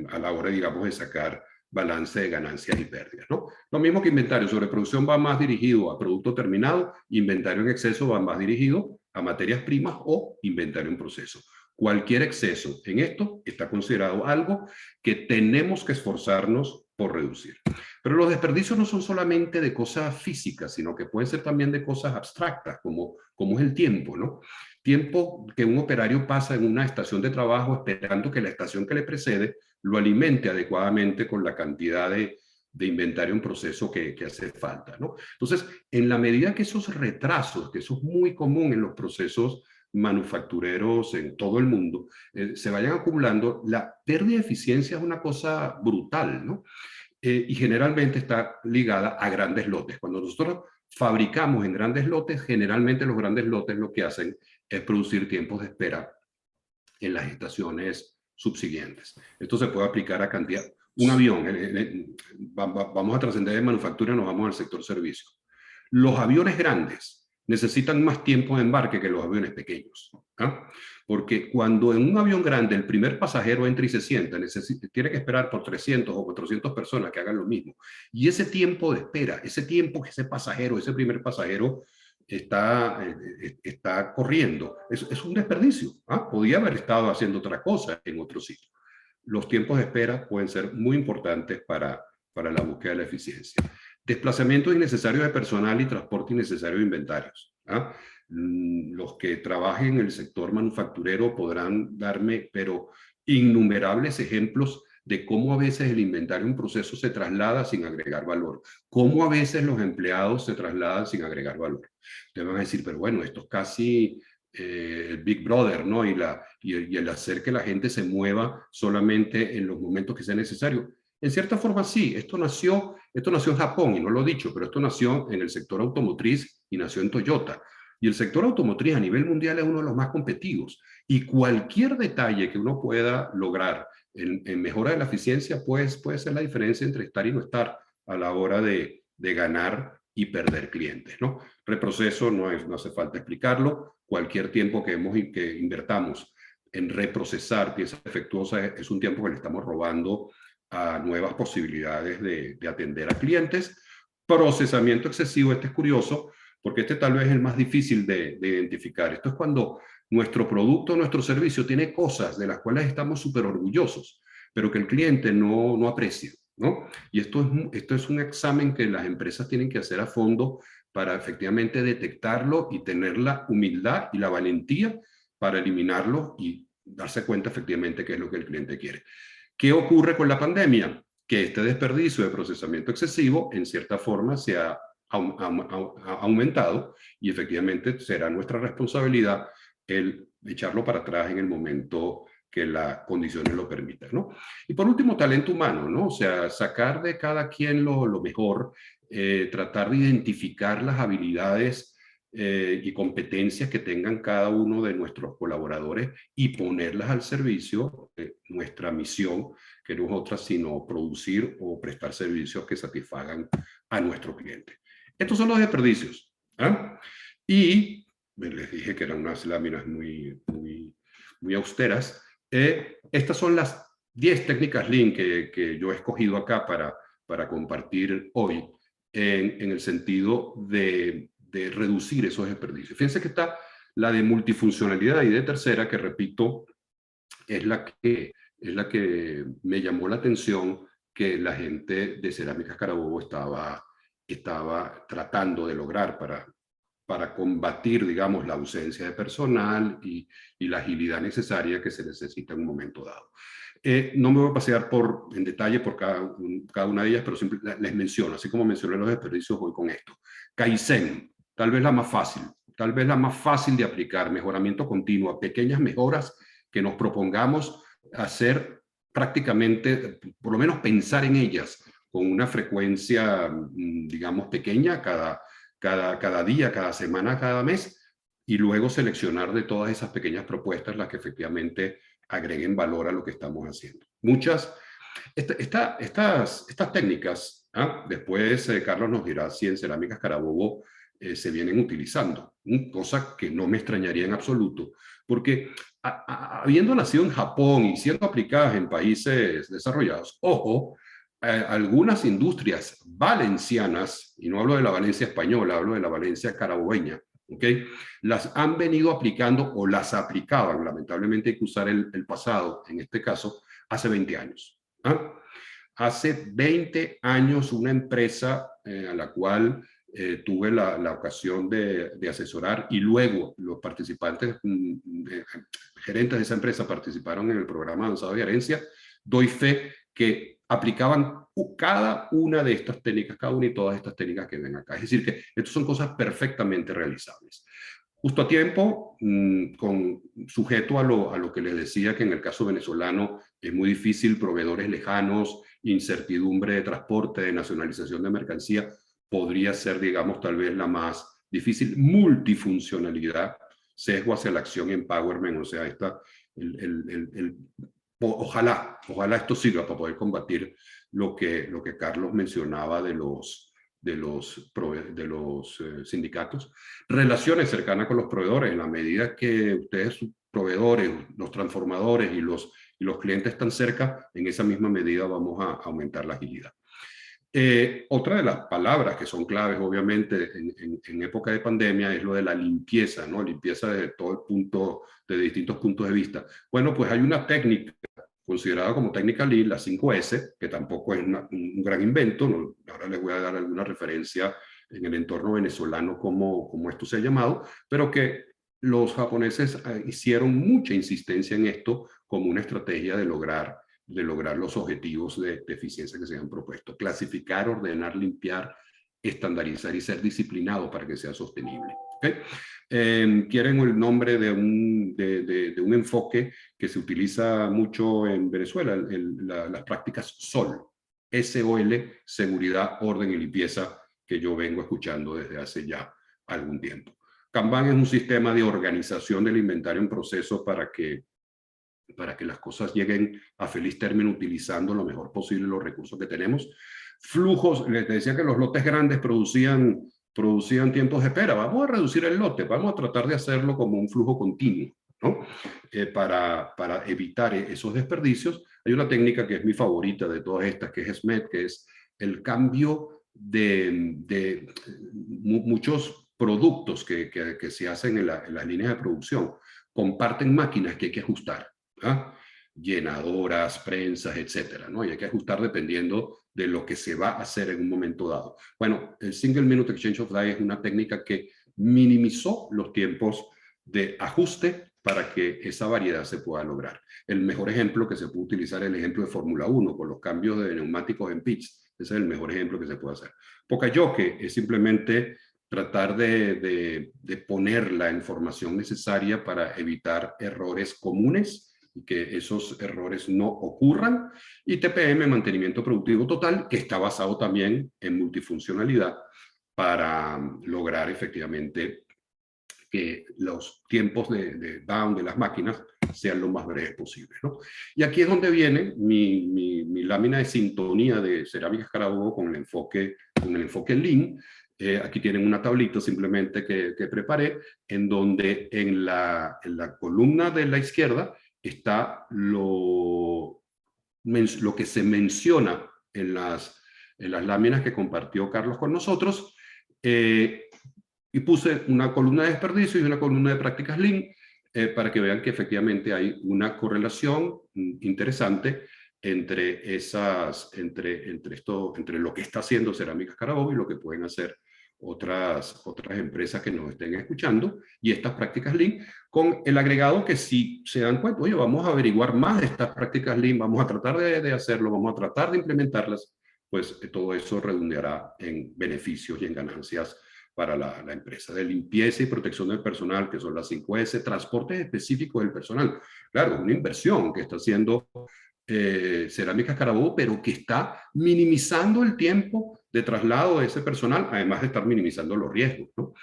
a la hora, digamos, de sacar balance de ganancias y pérdidas, ¿no? Lo mismo que inventario, sobreproducción va más dirigido a producto terminado, inventario en exceso va más dirigido a materias primas o inventario en proceso. Cualquier exceso en esto está considerado algo que tenemos que esforzarnos por reducir. Pero los desperdicios no son solamente de cosas físicas, sino que pueden ser también de cosas abstractas, como es el tiempo, ¿no? Tiempo que un operario pasa en una estación de trabajo esperando que la estación que le precede lo alimente adecuadamente con la cantidad de inventario en proceso que hace falta, ¿no? Entonces, en la medida que esos retrasos, que eso es muy común en los procesos manufactureros en todo el mundo, se vayan acumulando, la pérdida de eficiencia es una cosa brutal, ¿no? Y generalmente está ligada a grandes lotes. Cuando nosotros fabricamos en grandes lotes, generalmente los grandes lotes lo que hacen es producir tiempos de espera en las estaciones subsiguientes. Esto se puede aplicar a cantidad. Un avión, vamos a trascender de manufactura y nos vamos al sector servicios. Los aviones grandes necesitan más tiempo de embarque que los aviones pequeños. ¿Ah? Porque cuando en un avión grande el primer pasajero entra y se sienta, tiene que esperar por 300 o 400 personas que hagan lo mismo. Y ese tiempo de espera, ese tiempo que ese pasajero, ese primer pasajero está corriendo, es un desperdicio. ¿Ah? Podía haber estado haciendo otra cosa en otro sitio. Los tiempos de espera pueden ser muy importantes para la búsqueda de la eficiencia. Desplazamiento innecesario de personal y transporte innecesario de inventarios. ¿Ah? Los que trabajen en el sector manufacturero podrán darme, pero innumerables ejemplos de cómo a veces el inventario en un proceso se traslada sin agregar valor, cómo a veces los empleados se trasladan sin agregar valor. Ustedes van a decir, pero bueno, esto es casi el Big Brother, ¿no? Y el hacer que la gente se mueva solamente en los momentos que sea necesario. En cierta forma sí, esto nació en Japón, y no lo he dicho, pero esto nació en el sector automotriz y nació en Toyota. Y el sector automotriz a nivel mundial es uno de los más competitivos. Y cualquier detalle que uno pueda lograr en mejora de la eficiencia puede ser la diferencia entre estar y no estar a la hora de ganar y perder clientes, ¿no? Reproceso no hace falta explicarlo. Cualquier tiempo que invertamos en reprocesar piezas defectuosas es un tiempo que le estamos robando a nuevas posibilidades de atender a clientes. Procesamiento excesivo, este es curioso, porque este tal vez es el más difícil de identificar. Esto es cuando nuestro producto, nuestro servicio tiene cosas de las cuales estamos súper orgullosos, pero que el cliente no aprecia, ¿no? Y esto es un examen que las empresas tienen que hacer a fondo para efectivamente detectarlo y tener la humildad y la valentía para eliminarlo y darse cuenta efectivamente qué es lo que el cliente quiere. ¿Qué ocurre con la pandemia? Que este desperdicio de procesamiento excesivo en cierta forma se ha aumentado y efectivamente será nuestra responsabilidad el echarlo para atrás en el momento que las condiciones lo permitan, ¿no? Y por último, talento humano, ¿no? O sea, sacar de cada quien lo mejor, tratar de identificar las habilidades y competencias que tengan cada uno de nuestros colaboradores y ponerlas al servicio de nuestra misión, que no es otra sino producir o prestar servicios que satisfagan a nuestro cliente. Estos son los desperdicios. ¿Ah? Y les dije que eran unas láminas muy austeras. Estas son las 10 técnicas Lean que yo he escogido acá para compartir hoy en el sentido de reducir esos desperdicios. Fíjense que está la de multifuncionalidad y de tercera, que repito, es la que me llamó la atención que la gente de Cerámicas Carabobo estaba tratando de lograr para combatir, digamos, la ausencia de personal y la agilidad necesaria que se necesita en un momento dado. No me voy a pasear en detalle por cada una de ellas, pero siempre les menciono, así como mencioné los desperdicios, voy con esto. Kaizen, tal vez la más fácil de aplicar, mejoramiento continuo, pequeñas mejoras que nos propongamos hacer prácticamente, por lo menos pensar en ellas con una frecuencia, digamos, pequeña cada día, cada semana, cada mes, y luego seleccionar de todas esas pequeñas propuestas las que efectivamente agreguen valor a lo que estamos haciendo. Estas técnicas, después Carlos nos dirá si en Cerámicas Carabobo se vienen utilizando, cosa que no me extrañaría en absoluto, porque habiendo nacido en Japón y siendo aplicadas en países desarrollados, ojo, algunas industrias valencianas, y no hablo de la Valencia española, hablo de la Valencia carabobeña, ¿okay? Las han venido aplicando o las aplicaban, lamentablemente hay que usar el pasado, en este caso, hace 20 años. Hace 20 años una empresa a la cual tuve la ocasión de asesorar y luego los participantes, gerentes de esa empresa participaron en el programa avanzado de gerencia, doy fe que aplicaban cada una de estas técnicas, cada una y todas estas técnicas que ven acá. Es decir, que estas son cosas perfectamente realizables. Justo a tiempo, sujeto a lo que les decía, que en el caso venezolano es muy difícil, proveedores lejanos, incertidumbre de transporte, de nacionalización de mercancía, podría ser, digamos, tal vez la más difícil. Multifuncionalidad, sesgo hacia la acción, empowerment, o sea, ojalá esto sirva para poder combatir lo que Carlos mencionaba de los sindicatos, relaciones cercanas con los proveedores, en la medida que ustedes, sus proveedores, los transformadores y los clientes están cerca, en esa misma medida vamos a aumentar la agilidad. Otra de las palabras que son claves, obviamente, en época de pandemia es lo de la limpieza, ¿no? Limpieza de todo el punto, de distintos puntos de vista. Bueno, pues hay una técnica considerada como técnica Lean, la 5S, que tampoco es un gran invento, ¿no? Ahora les voy a dar alguna referencia en el entorno venezolano como esto se ha llamado, pero que los japoneses hicieron mucha insistencia en esto como una estrategia de lograr los objetivos de eficiencia que se han propuesto. Clasificar, ordenar, limpiar, estandarizar y ser disciplinado para que sea sostenible. ¿Okay? Quieren el nombre de un enfoque que se utiliza mucho en Venezuela, las prácticas SOL, S-O-L, seguridad, orden y limpieza, que yo vengo escuchando desde hace ya algún tiempo. Kanban es un sistema de organización del inventario en proceso para que las cosas lleguen a feliz término utilizando lo mejor posible los recursos que tenemos. Flujos, les decía que los lotes grandes producían tiempos de espera. Vamos a reducir el lote, vamos a tratar de hacerlo como un flujo continuo, ¿no? Para evitar esos desperdicios. Hay una técnica que es mi favorita de todas estas, que es SMED, que es el cambio de muchos productos que se hacen en las líneas de producción. Comparten máquinas que hay que ajustar. ¿Ah? Llenadoras, prensas, etcétera, ¿no? Y hay que ajustar dependiendo de lo que se va a hacer en un momento dado. Bueno, el Single Minute Exchange of Die es una técnica que minimizó los tiempos de ajuste para que esa variedad se pueda lograr. El mejor ejemplo que se puede utilizar es el ejemplo de Fórmula 1, con los cambios de neumáticos en pits. Ese es el mejor ejemplo que se puede hacer. Pokayoke es simplemente tratar de poner la información necesaria para evitar errores comunes y que esos errores no ocurran. Y TPM, mantenimiento productivo total, que está basado también en multifuncionalidad para lograr efectivamente que los tiempos de down de las máquinas sean lo más breves posible, ¿no? Y aquí es donde viene mi lámina de sintonía de Cerámicas Carabobo con el enfoque Lean. Aquí tienen una tablita simplemente que preparé, en donde en la columna de la izquierda está lo que se menciona en las láminas que compartió Carlos con nosotros, y puse una columna de desperdicio y una columna de prácticas Lean, para que vean que efectivamente hay una correlación interesante entre lo que está haciendo Cerámicas Carabobo y lo que pueden hacer otras empresas que nos estén escuchando, y estas prácticas Lean, con el agregado que si se dan cuenta, oye, vamos a averiguar más de estas prácticas Lean, vamos a tratar de hacerlo, vamos a tratar de implementarlas, pues todo eso redundará en beneficios y en ganancias para la empresa. De limpieza y protección del personal, que son las 5S, transportes específicos del personal. Claro, una inversión que está haciendo Cerámicas Carabobo, pero que está minimizando el tiempo de traslado de ese personal, además de estar minimizando los riesgos, ¿no?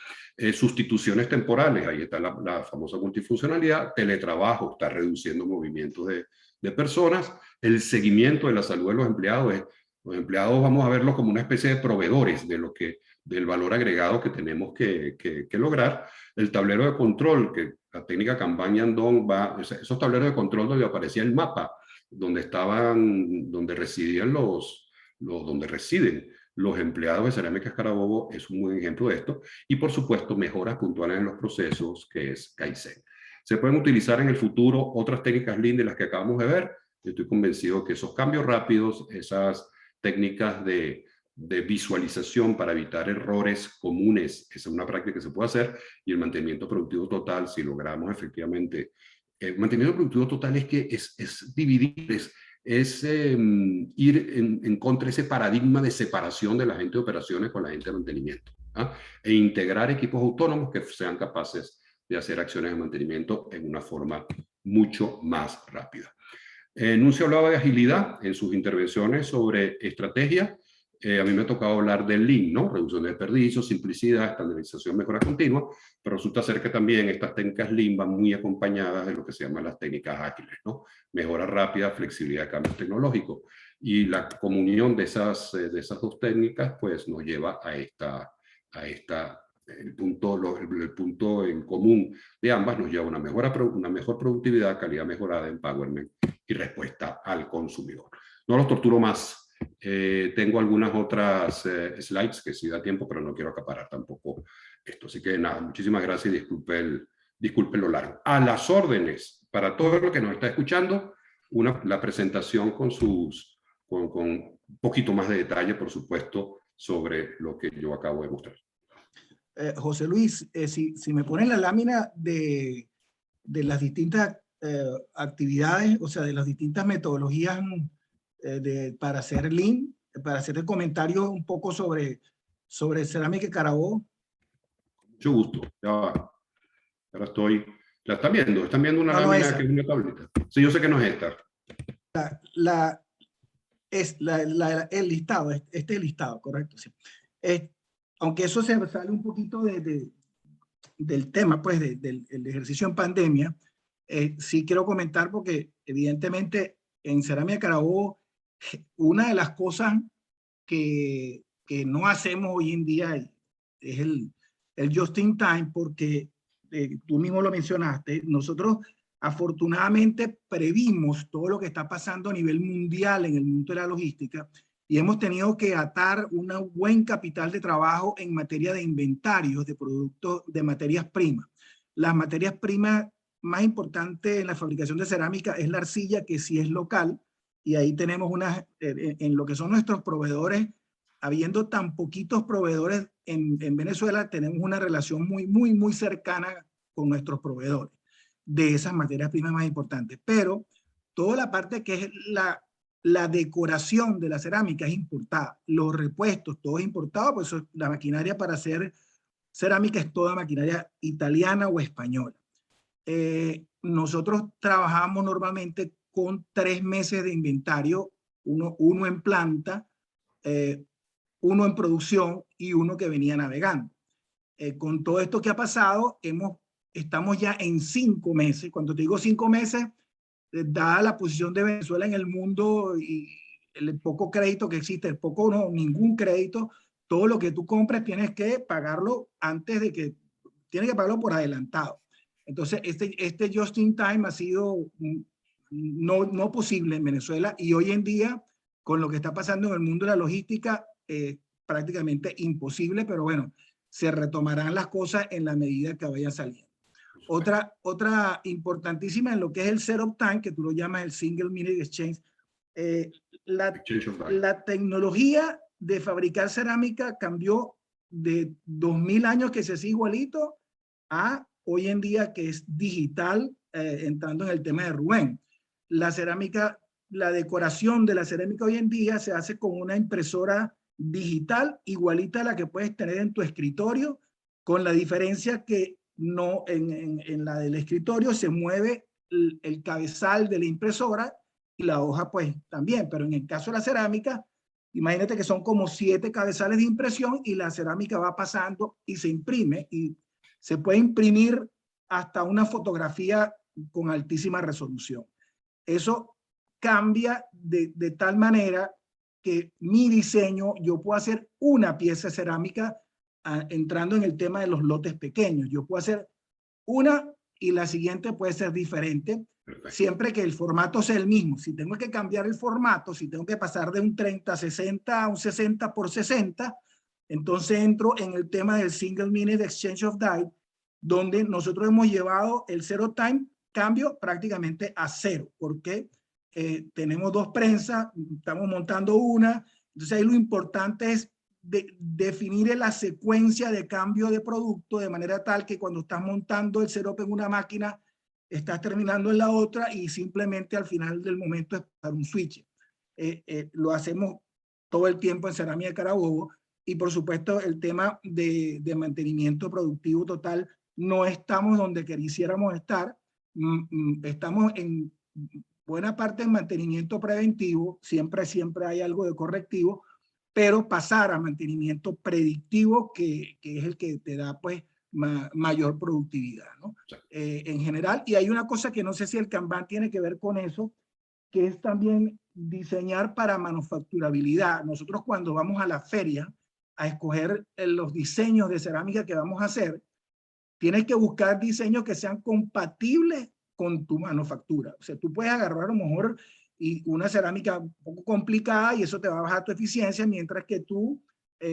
Sustituciones temporales, ahí está la famosa multifuncionalidad. Teletrabajo, está reduciendo movimientos de personas. El seguimiento de la salud de los empleados. Los empleados vamos a verlos como una especie de proveedores del valor agregado que tenemos que lograr. El tablero de control, que la técnica Kanban y Andon esos tableros de control donde aparecía el mapa, donde residen los empleados de Cerámicas Carabobo, es un buen ejemplo de esto. Y por supuesto, mejoras puntuales en los procesos, que es Kaizen. Se pueden utilizar en el futuro otras técnicas Lean de las que acabamos de ver. Estoy convencido que esos cambios rápidos, esas técnicas de visualización para evitar errores comunes, esa es una práctica que se puede hacer. Y el mantenimiento productivo total, si logramos efectivamente el mantenimiento productivo total, es que es dividir, es ir en contra de ese paradigma de separación de la gente de operaciones con la gente de mantenimiento, ¿ah? E integrar equipos autónomos que sean capaces de hacer acciones de mantenimiento en una forma mucho más rápida. Nuncio hablaba de agilidad en sus intervenciones sobre estrategia. A mí me ha tocado hablar del Lean, ¿no? Reducción de desperdicios, simplicidad, estandarización, mejora continua, pero resulta ser que también estas técnicas Lean van muy acompañadas de lo que se llaman las técnicas ágiles, ¿no? Mejora rápida, flexibilidad de cambios tecnológicos. Y la comunión de esas dos técnicas, pues, nos lleva a el punto en común de ambas nos lleva a una mejor productividad, calidad mejorada, empowerment y respuesta al consumidor. No los torturo más. Tengo algunas otras slides que sí da tiempo, pero no quiero acaparar tampoco esto. Así que nada, muchísimas gracias y disculpen lo largo. A las órdenes, para todo lo que nos está escuchando, la presentación con un poquito más de detalle, por supuesto, sobre lo que yo acabo de mostrar. José Luis, si me ponen la lámina de las distintas actividades, o sea, de las distintas metodologías para hacer Lean, para hacer el comentario un poco sobre Cerámica Carabobo. Mucho gusto. Ya va. Ahora estoy... ¿La están viendo? ¿Están viendo una lámina que es una tableta? Sí, yo sé que no es esta. El listado, este listado, correcto. Sí. Aunque eso se sale un poquito del tema, pues, del ejercicio en pandemia, sí quiero comentar porque evidentemente en Cerámica Carabobo una de las cosas que no hacemos hoy en día es el just in time, porque tú mismo lo mencionaste, nosotros afortunadamente previmos todo lo que está pasando a nivel mundial en el mundo de la logística y hemos tenido que atar un buen capital de trabajo en materia de inventarios de productos, de materias primas. Las materias primas más importantes en la fabricación de cerámica es la arcilla, que sí es local, y ahí tenemos en lo que son nuestros proveedores, habiendo tan poquitos proveedores en Venezuela, tenemos una relación muy cercana con nuestros proveedores de esas materias primas más importantes. Pero toda la parte que es la decoración de la cerámica es importada. Los repuestos, todo es importado, pues la maquinaria para hacer cerámica es toda maquinaria italiana o española. Nosotros trabajamos normalmente con 3 meses de inventario, uno en planta, uno en producción y uno que venía navegando. Con todo esto que ha pasado, estamos ya en 5 meses. Cuando te digo 5 meses, dada la posición de Venezuela en el mundo y el poco crédito que existe, ningún crédito, todo lo que tú compres tienes que pagarlo tienes que pagarlo por adelantado. Entonces, este just in time ha sido no posible en Venezuela y hoy en día, con lo que está pasando en el mundo de la logística, prácticamente imposible, pero bueno, se retomarán las cosas en la medida que vayan saliendo. Otra importantísima en lo que es el setup time, que tú lo llamas el single minute exchange, la tecnología de fabricar cerámica cambió de 2000 años que se hacía igualito a hoy en día que es digital, entrando en el tema de Rubén. La cerámica, la decoración de la cerámica hoy en día se hace con una impresora digital igualita a la que puedes tener en tu escritorio, con la diferencia que no en la del escritorio se mueve el cabezal de la impresora y la hoja pues también, pero en el caso de la cerámica, imagínate que son como 7 cabezales de impresión y la cerámica va pasando y se imprime y se puede imprimir hasta una fotografía con altísima resolución. Eso cambia de tal manera que mi diseño, yo puedo hacer una pieza de cerámica entrando en el tema de los lotes pequeños. Yo puedo hacer una y la siguiente puede ser diferente, siempre que el formato sea el mismo. Si tengo que cambiar el formato, si tengo que pasar de un 30-60 a un 60x60, entonces entro en el tema del Single Minute Exchange of Die, donde nosotros hemos llevado el zero time cambio prácticamente a 0, porque tenemos 2 prensas, estamos montando una, entonces ahí lo importante es definir la secuencia de cambio de producto de manera tal que cuando estás montando el setup en una máquina, estás terminando en la otra y simplemente al final del momento es para un switch. Lo hacemos todo el tiempo en Cerámica Carabobo y por supuesto el tema de mantenimiento productivo total, no estamos donde quisiéramos estar, estamos en buena parte en mantenimiento preventivo, siempre hay algo de correctivo, pero pasar a mantenimiento predictivo, que es el que te da pues mayor productividad, ¿no? En general. Y hay una cosa que no sé si el Kanban tiene que ver con eso, que es también diseñar para manufacturabilidad. Nosotros cuando vamos a la feria a escoger los diseños de cerámica que vamos a hacer, tienes que buscar diseños que sean compatibles con tu manufactura. O sea, tú puedes agarrar a lo mejor una cerámica un poco complicada y eso te va a bajar tu eficiencia, mientras que tú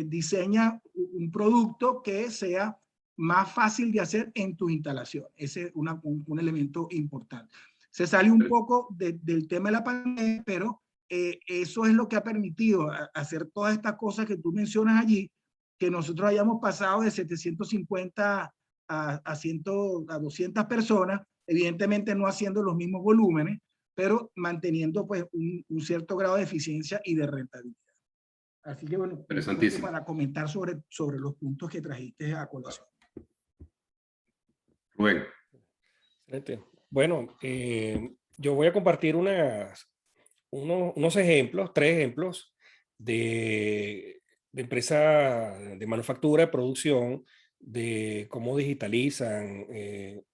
diseñas un producto que sea más fácil de hacer en tu instalación. Ese es un elemento importante. Se sale un poco del tema de la pandemia, pero eso es lo que ha permitido hacer todas estas cosas que tú mencionas allí, que nosotros hayamos pasado de 750 a 200 personas, evidentemente no haciendo los mismos volúmenes, pero manteniendo pues un cierto grado de eficiencia y de rentabilidad. Así que bueno, para comentar sobre los puntos que trajiste a colación. Rubén. Excelente. Bueno, yo voy a compartir unos ejemplos, 3 ejemplos de empresas de manufactura, de producción, de cómo digitalizan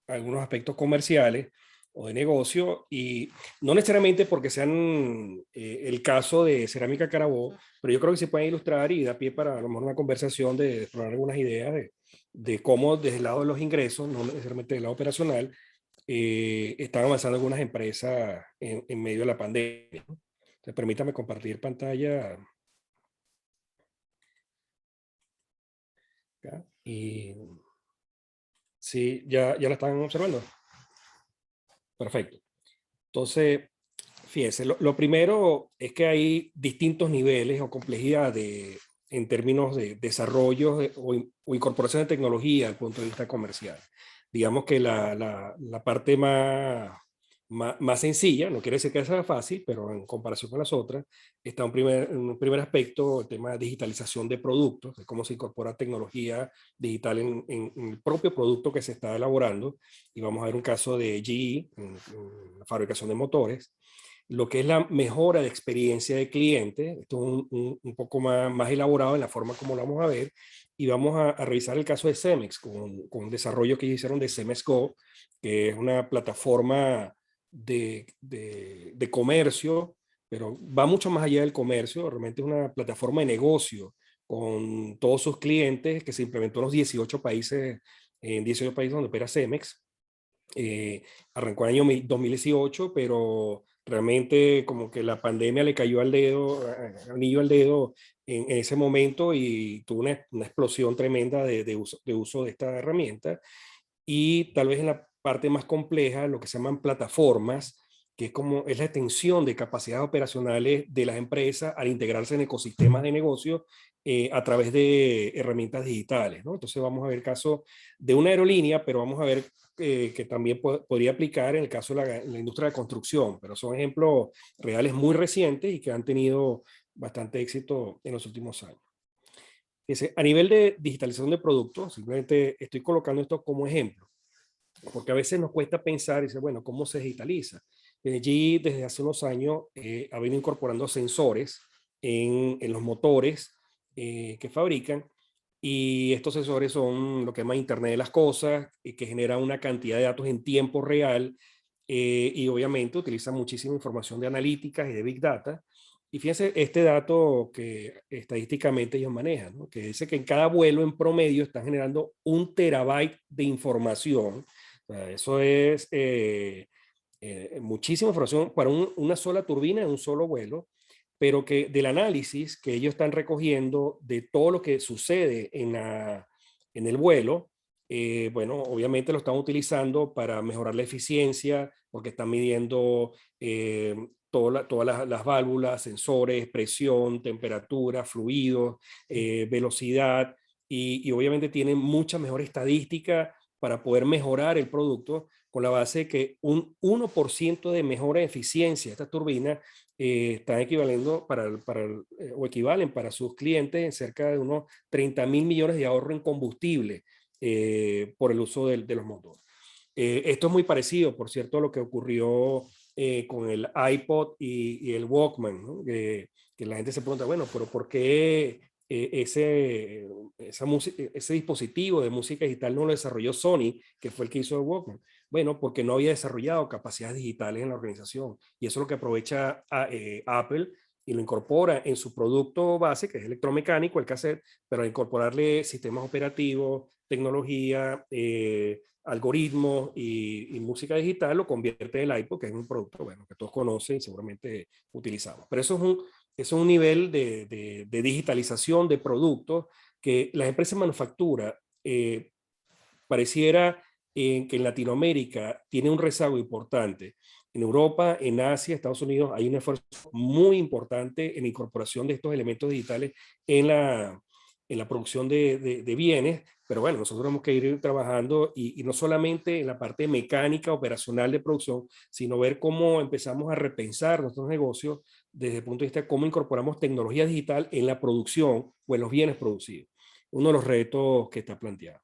algunos aspectos comerciales o de negocio, y no necesariamente porque sean el caso de Cerámica Carabobo, pero yo creo que se pueden ilustrar y da pie para a lo mejor una conversación de explorar algunas ideas de cómo desde el lado de los ingresos, no necesariamente del lado operacional, están avanzando algunas empresas en medio de la pandemia, ¿no? Entonces, permítame compartir pantalla. ¿Ya? Y sí, ya la están observando. Perfecto. Entonces, fíjense, lo primero es que hay distintos niveles o complejidad en términos de desarrollo o incorporación de tecnología desde el punto de vista comercial. Digamos que la parte más sencilla, no quiere decir que sea fácil, pero en comparación con las otras, está un primer aspecto, el tema de digitalización de productos, de cómo se incorpora tecnología digital en el propio producto que se está elaborando. Y vamos a ver un caso de GE, en la fabricación de motores. Lo que es la mejora de experiencia de cliente, esto es un poco más elaborado en la forma como lo vamos a ver, y vamos a revisar el caso de Cemex, con un desarrollo que hicieron de Cemex Go, que es una plataforma de comercio, pero va mucho más allá del comercio, realmente es una plataforma de negocio con todos sus clientes que se implementó en los 18 países donde opera Cemex. Arrancó en el año 2018, pero realmente como que la pandemia le cayó anillo al dedo en ese momento y tuvo una explosión tremenda de uso de esta herramienta. Y tal vez en la parte más compleja, lo que se llaman plataformas, que es la extensión de capacidades operacionales de las empresas al integrarse en ecosistemas de negocio a través de herramientas digitales, ¿no? Entonces vamos a ver el caso de una aerolínea, pero vamos a ver que también podría aplicar en el caso de la industria de construcción, pero son ejemplos reales muy recientes y que han tenido bastante éxito en los últimos años. A nivel de digitalización de productos, simplemente estoy colocando esto como ejemplo, porque a veces nos cuesta pensar y decir, bueno, ¿cómo se digitaliza? GE desde hace unos años ha venido incorporando sensores en los motores que fabrican, y estos sensores son lo que llaman Internet de las Cosas, que generan una cantidad de datos en tiempo real y obviamente utilizan muchísima información de analíticas y de Big Data. Y fíjense este dato que estadísticamente ellos manejan, ¿no? Que dice que en cada vuelo en promedio están generando 1 terabyte de información. O sea, eso es muchísima información para una sola turbina en un solo vuelo, pero que del análisis que ellos están recogiendo de todo lo que sucede en el vuelo, bueno, obviamente lo están utilizando para mejorar la eficiencia, porque están midiendo todas las válvulas, sensores, presión, temperatura, fluidos, velocidad, y obviamente tienen mucha mejor estadística para poder mejorar el producto con la base de que un 1% de mejora de eficiencia de esta turbina están equivaliendo o equivalen para sus clientes en cerca de unos 30.000 millones de ahorro en combustible por el uso de los motores. Esto es muy parecido, por cierto, a lo que ocurrió con el iPod y el Walkman, ¿no? que la gente se pregunta, bueno, pero ¿por qué ese dispositivo de música digital no lo desarrolló Sony, que fue el que hizo el Walkman? Bueno, porque no había desarrollado capacidades digitales en la organización. Y eso es lo que aprovecha Apple y lo incorpora en su producto base, que es electromecánico, el cassette, pero al incorporarle sistemas operativos, tecnología, algoritmos y música digital, lo convierte en el iPod, que es un producto, bueno, que todos conocen y seguramente utilizamos. Pero eso es un nivel de digitalización de productos que las empresas de manufactura pareciera que en Latinoamérica tiene un rezago importante. En Europa, en Asia, Estados Unidos, hay un esfuerzo muy importante en la incorporación de estos elementos digitales en la producción de bienes, pero bueno, nosotros tenemos que ir trabajando y no solamente en la parte mecánica, operacional de producción, sino ver cómo empezamos a repensar nuestros negocios desde el punto de vista de cómo incorporamos tecnología digital en la producción o en los bienes producidos. Uno de los retos que está planteado.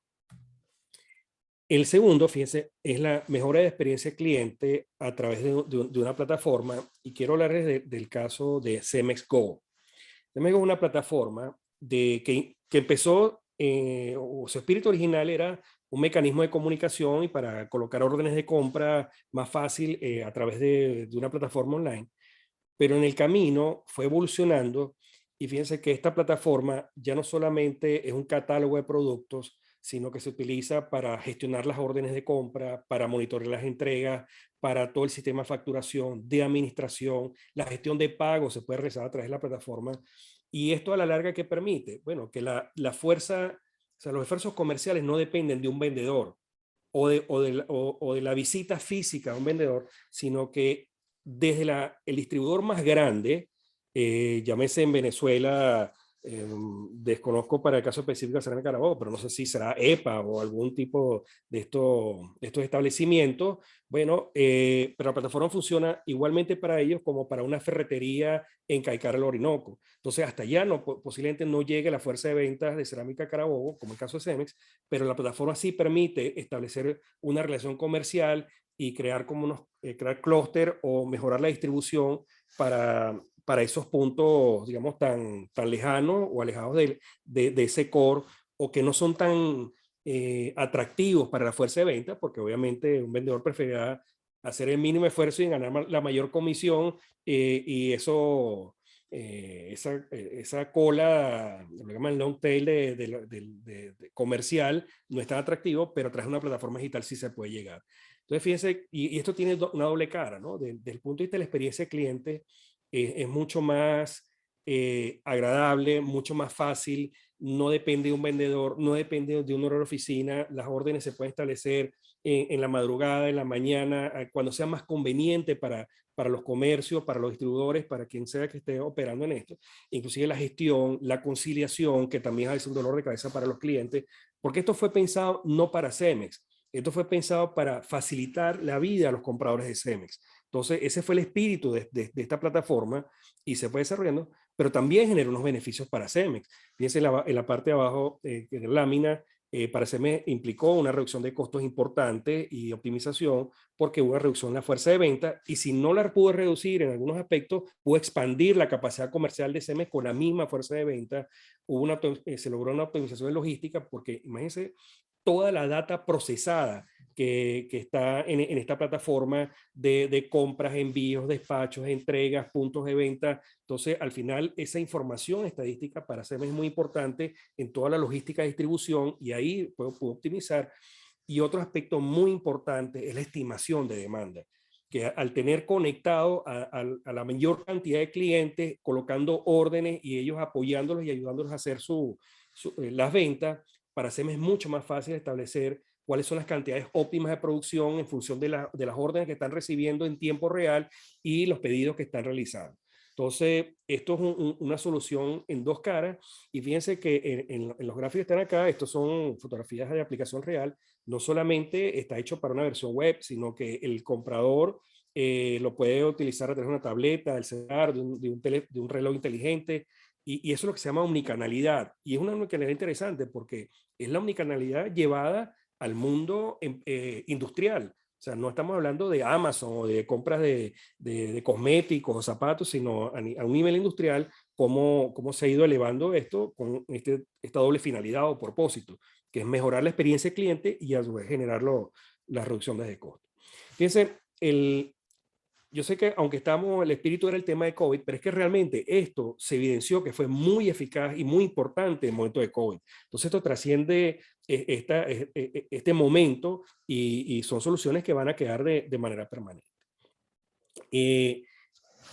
El segundo, fíjense, es la mejora de experiencia cliente a través de una plataforma, y quiero hablarles del caso de Cemex Go. Cemex Go es una plataforma que empezó, o su espíritu original era un mecanismo de comunicación y para colocar órdenes de compra más fácil a través de una plataforma online, pero en el camino fue evolucionando, y fíjense que esta plataforma ya no solamente es un catálogo de productos, sino que se utiliza para gestionar las órdenes de compra, para monitorear las entregas, para todo el sistema de facturación, de administración, la gestión de pagos se puede realizar a través de la plataforma. Y esto a la larga, ¿qué permite? Bueno, que la fuerza, o sea, los esfuerzos comerciales no dependen de un vendedor o de la visita física a un vendedor, sino que desde el distribuidor más grande, llámese en Venezuela, desconozco para el caso específico de Cerámica Carabobo, pero no sé si será EPA o algún tipo de estos establecimientos. Bueno, pero la plataforma funciona igualmente para ellos como para una ferretería en Caicara, el Orinoco. Entonces, hasta allá posiblemente no llegue la fuerza de ventas de Cerámica Carabobo, como el caso de Cemex, pero la plataforma sí permite establecer una relación comercial y crear crear clúster o mejorar la distribución para esos puntos, digamos, tan lejanos o alejados de ese core, o que no son tan atractivos para la fuerza de venta, porque obviamente un vendedor preferirá hacer el mínimo esfuerzo y ganar la mayor comisión, y eso, esa cola, lo llaman long tail de comercial, no es tan atractivo, pero tras una plataforma digital sí se puede llegar. Entonces, fíjense, y esto tiene una doble cara, ¿no? Desde el punto de vista de la experiencia de cliente, es mucho más agradable, mucho más fácil, no depende de un vendedor, no depende de un horario de oficina, las órdenes se pueden establecer en la madrugada, en la mañana, cuando sea más conveniente para los comercios, para los distribuidores, para quien sea que esté operando en esto. Inclusive la gestión, la conciliación, que también es un dolor de cabeza para los clientes, porque esto fue pensado no para Cemex, esto fue pensado para facilitar la vida a los compradores de Cemex. Entonces, ese fue el espíritu de esta plataforma, y se fue desarrollando, pero también generó unos beneficios para Cemex. Fíjense en la parte de abajo de la lámina, para Cemex implicó una reducción de costos importante y optimización, porque hubo una reducción en la fuerza de venta, y si no la pudo reducir en algunos aspectos, pudo expandir la capacidad comercial de Cemex con la misma fuerza de venta. Se logró una optimización de logística, porque imagínense toda la data procesada que está en esta plataforma de compras, envíos, despachos, entregas, puntos de venta. Entonces, al final, esa información estadística para Cemex es muy importante en toda la logística de distribución, y ahí puedo optimizar. Y otro aspecto muy importante es la estimación de demanda, que al tener conectado a la mayor cantidad de clientes, colocando órdenes y ellos apoyándolos y ayudándolos a hacer las ventas, para Cemex es mucho más fácil establecer cuáles son las cantidades óptimas de producción en función de las órdenes que están recibiendo en tiempo real y los pedidos que están realizando. Entonces, esto es una solución en dos caras, y fíjense que en los gráficos que están acá, estos son fotografías de aplicación real. No solamente está hecho para una versión web, sino que el comprador lo puede utilizar a través de una tableta, del celular, de un reloj inteligente, y eso es lo que se llama omnicanalidad. Y es una omnicanalidad interesante porque es la omnicanalidad llevada al mundo industrial, O sea, no estamos hablando de Amazon o de compras de cosméticos o zapatos, sino a un nivel industrial, cómo se ha ido elevando esto con esta doble finalidad o propósito, que es mejorar la experiencia del cliente y a su vez generar las reducciones de costo. Fíjense, yo sé que aunque el espíritu era el tema de COVID, pero es que realmente esto se evidenció que fue muy eficaz y muy importante en el momento de COVID. Entonces esto trasciende este momento y son soluciones que van a quedar de manera permanente.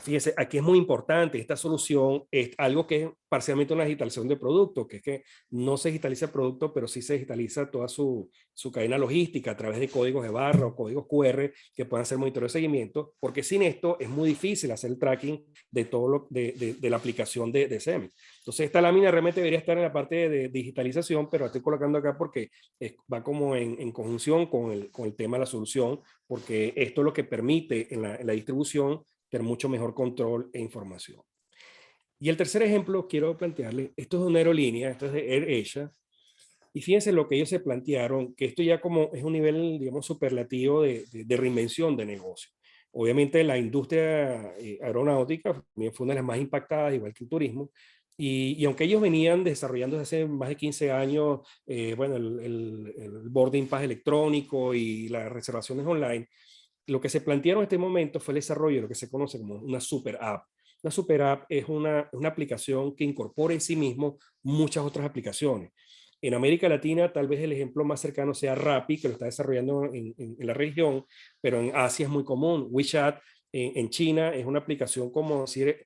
Fíjense, aquí es muy importante, esta solución es algo que es parcialmente una digitalización de producto, que es que no se digitaliza el producto, pero sí se digitaliza toda su cadena logística a través de códigos de barra o códigos QR que puedan hacer monitoreo de seguimiento, porque sin esto es muy difícil hacer el tracking de todo de la aplicación de SEM. Entonces esta lámina realmente debería estar en la parte de digitalización, pero la estoy colocando acá porque va como en conjunción con el tema de la solución, porque esto es lo que permite en la distribución tener mucho mejor control e información. Y el tercer ejemplo quiero plantearle, esto es de una aerolínea, esto es de AirAsia, y fíjense lo que ellos se plantearon, que esto ya como es un nivel, digamos, superlativo de reinvención de negocio. Obviamente la industria aeronáutica también fue una de las más impactadas, igual que el turismo, y aunque ellos venían desarrollando desde hace más de 15 años, bueno, el boarding pass electrónico y las reservaciones online, lo que se plantearon en este momento fue el desarrollo de lo que se conoce como una super app. Una super app es una aplicación que incorpora en sí mismo muchas otras aplicaciones. En América Latina tal vez el ejemplo más cercano sea Rappi, que lo está desarrollando en la región, pero en Asia es muy común. WeChat en China es una aplicación como decir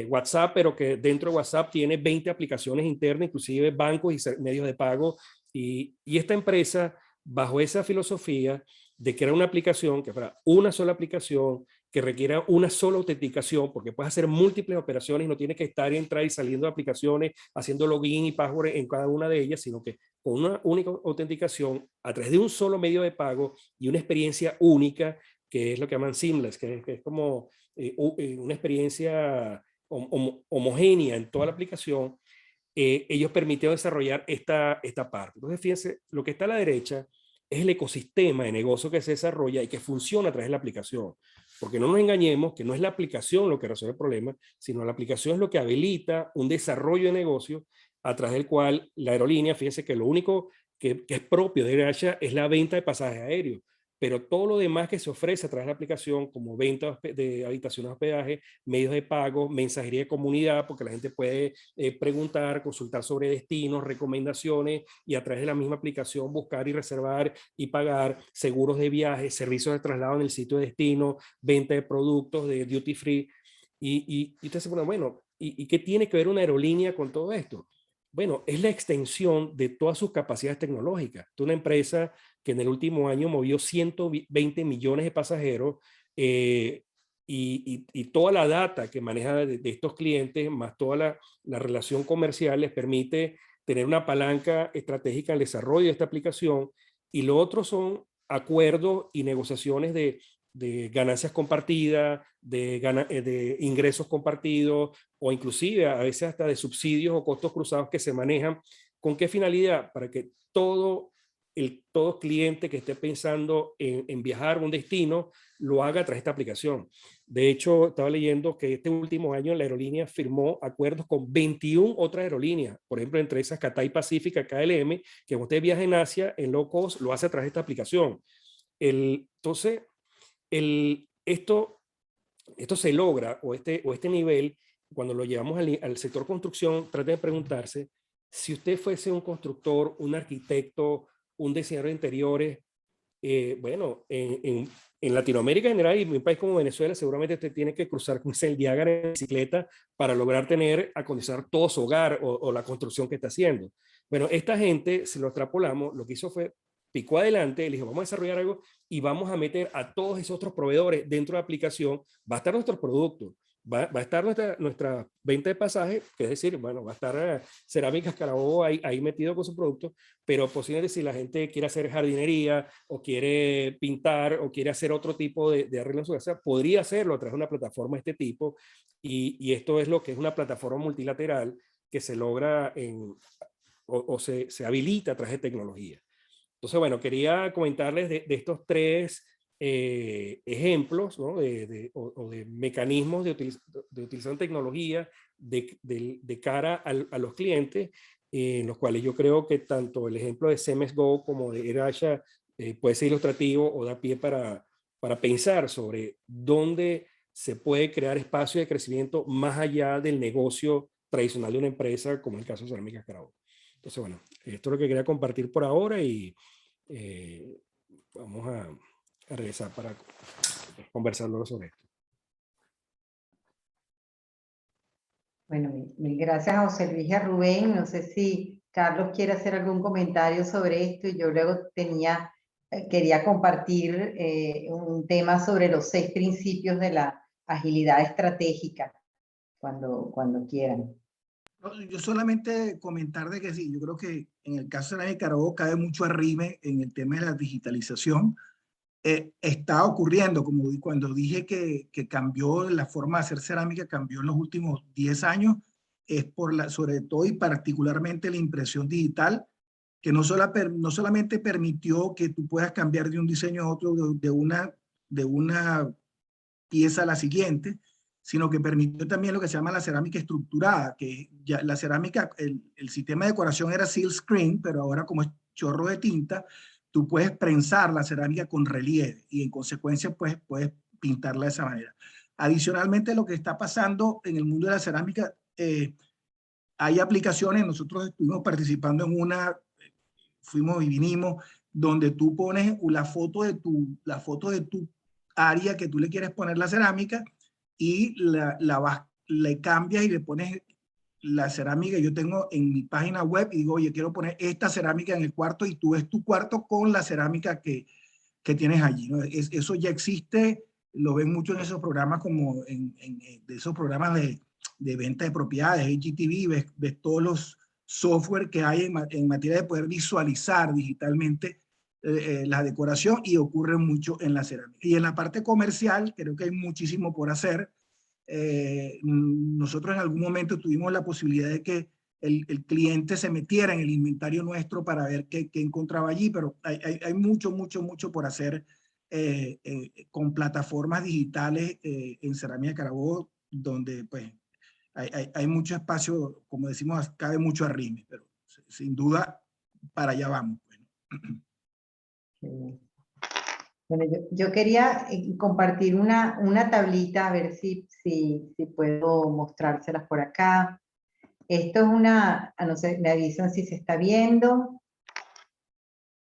WhatsApp, pero que dentro de WhatsApp tiene 20 aplicaciones internas, inclusive bancos y medios de pago. Y esta empresa, bajo esa filosofía, de crear una aplicación que fuera una sola aplicación, que requiera una sola autenticación, porque puedes hacer múltiples operaciones y no tienes que estar entrando y saliendo de aplicaciones, haciendo login y password en cada una de ellas, sino que con una única autenticación a través de un solo medio de pago y una experiencia única, que es lo que llaman seamless, que es como una experiencia homogénea en toda la aplicación. Ellos permitieron desarrollar esta parte. Entonces, fíjense, lo que está a la derecha es el ecosistema de negocio que se desarrolla y que funciona a través de la aplicación. Porque no nos engañemos que no es la aplicación lo que resuelve el problema, sino la aplicación es lo que habilita un desarrollo de negocio a través del cual la aerolínea, fíjense que lo único que es propio de AirAsia es la venta de pasajes aéreos, pero todo lo demás que se ofrece a través de la aplicación, como venta de habitaciones de hospedaje, medios de pago, mensajería de comunidad, porque la gente puede preguntar, consultar sobre destinos, recomendaciones, y a través de la misma aplicación buscar y reservar y pagar seguros de viaje, servicios de traslado en el sitio de destino, venta de productos de duty free. Y usted se pone, bueno, ¿y qué tiene que ver una aerolínea con todo esto? Bueno, es la extensión de todas sus capacidades tecnológicas. Es una empresa que en el último año movió 120 millones de pasajeros y toda la data que maneja de estos clientes, más toda la relación comercial, les permite tener una palanca estratégica en el desarrollo de esta aplicación. Y lo otro son acuerdos y negociaciones de ganancias compartidas, de ingresos compartidos, o inclusive a veces hasta de subsidios o costos cruzados que se manejan. ¿Con qué finalidad? Para que todo cliente que esté pensando en viajar a un destino lo haga a través de esta aplicación. De hecho, estaba leyendo que este último año la aerolínea firmó acuerdos con 21 otras aerolíneas, por ejemplo, entre esas Cathay Pacific, KLM, que usted viaja en Asia en low cost, lo hace a través de esta aplicación. Entonces, esto se logra, o este nivel, cuando lo llevamos al sector construcción, trate de preguntarse, si usted fuese un constructor, un arquitecto, un diseñador de interiores, bueno, en Latinoamérica en general y en un país como Venezuela, seguramente usted tiene que cruzar con el Niágara en bicicleta para lograr acondicionar todo su hogar o la construcción que está haciendo. Bueno, esta gente, si lo extrapolamos, lo que hizo fue picó adelante, le dijo, vamos a desarrollar algo y vamos a meter a todos esos otros proveedores dentro de la aplicación. Va a estar nuestro producto, va a estar nuestra venta de pasajes, que es decir, bueno, va a estar Cerámicas Carabobo ahí metido con su producto, pero posiblemente si la gente quiere hacer jardinería o quiere pintar o quiere hacer otro tipo de arreglo en su casa, podría hacerlo a través de una plataforma de este tipo, y esto es lo que es una plataforma multilateral que se logra o se habilita a través de tecnología. Entonces, bueno, quería comentarles de estos tres ejemplos, ¿no? o de mecanismos de utilizar tecnología de cara a los clientes, en los cuales yo creo que tanto el ejemplo de CMS Go como de AirAsia puede ser ilustrativo o da pie para pensar sobre dónde se puede crear espacio de crecimiento más allá del negocio tradicional de una empresa, como en el caso de Cerámicas Carabobo. Entonces, bueno, esto es lo que quería compartir por ahora y vamos a regresar para conversar luego sobre esto. Bueno, mil gracias a José Luis y a Rubén. No sé si Carlos quiere hacer algún comentario sobre esto, y yo luego quería compartir un tema sobre los 6 principios de la agilidad estratégica, cuando quieran. Yo solamente comentar de que sí, yo creo que en el caso de Carabobo cae mucho arrime en el tema de la digitalización. Está ocurriendo, como cuando dije que cambió la forma de hacer cerámica, cambió en los últimos 10 años, es sobre todo y particularmente la impresión digital, que no solamente permitió que tú puedas cambiar de un diseño a otro, de una pieza a la siguiente, sino que permitió también lo que se llama la cerámica estructurada, que ya la cerámica, el sistema de decoración era seal screen, pero ahora como es chorro de tinta, tú puedes prensar la cerámica con relieve y en consecuencia pues, puedes pintarla de esa manera. Adicionalmente, lo que está pasando en el mundo de la cerámica, hay aplicaciones, nosotros estuvimos participando en una, fuimos y vinimos, donde tú pones la foto de tu área que tú le quieres poner la cerámica y le cambias y le pones la cerámica. Yo tengo en mi página web y digo, oye, quiero poner esta cerámica en el cuarto, y tú ves tu cuarto con la cerámica que tienes allí, ¿no? Eso ya existe, lo ven mucho en esos programas como de esos programas de venta de propiedades, HGTV, ves todos los software que hay en materia de poder visualizar digitalmente la decoración, y ocurre mucho en la cerámica. Y en la parte comercial creo que hay muchísimo por hacer. Nosotros en algún momento tuvimos la posibilidad de que el cliente se metiera en el inventario nuestro para ver qué encontraba allí, pero hay mucho por hacer con plataformas digitales en Cerámica Carabobo, donde pues hay mucho espacio, como decimos, cabe mucho arrime, pero sin duda para allá vamos. Bueno, yo quería compartir una tablita, a ver si puedo mostrárselas por acá. Esto es no sé, me avisan si se está viendo,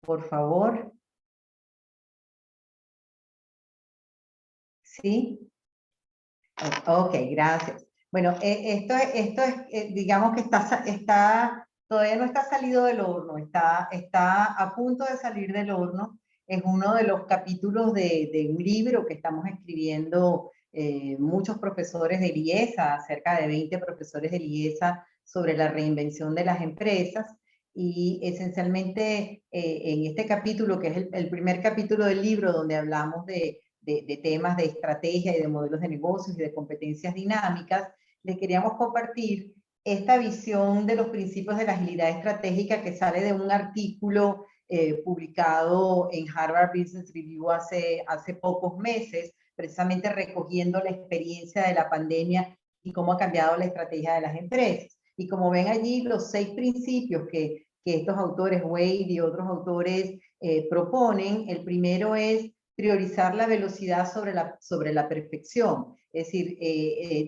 por favor. ¿Sí? Ok, gracias. Bueno, esto es, digamos que todavía no está salido del horno, está a punto de salir del horno. Es uno de los capítulos de un libro que estamos escribiendo muchos profesores de IESA, cerca de 20 profesores de IESA, sobre la reinvención de las empresas. Y esencialmente en este capítulo, que es el primer capítulo del libro, donde hablamos de temas de estrategia y de modelos de negocios y de competencias dinámicas, le queríamos compartir esta visión de los principios de la agilidad estratégica, que sale de un artículo publicado en Harvard Business Review hace pocos meses, precisamente recogiendo la experiencia de la pandemia y cómo ha cambiado la estrategia de las empresas. Y como ven allí, los 6 principios que estos autores, Wade y otros autores, proponen, el primero es priorizar la velocidad sobre la perfección. Es decir,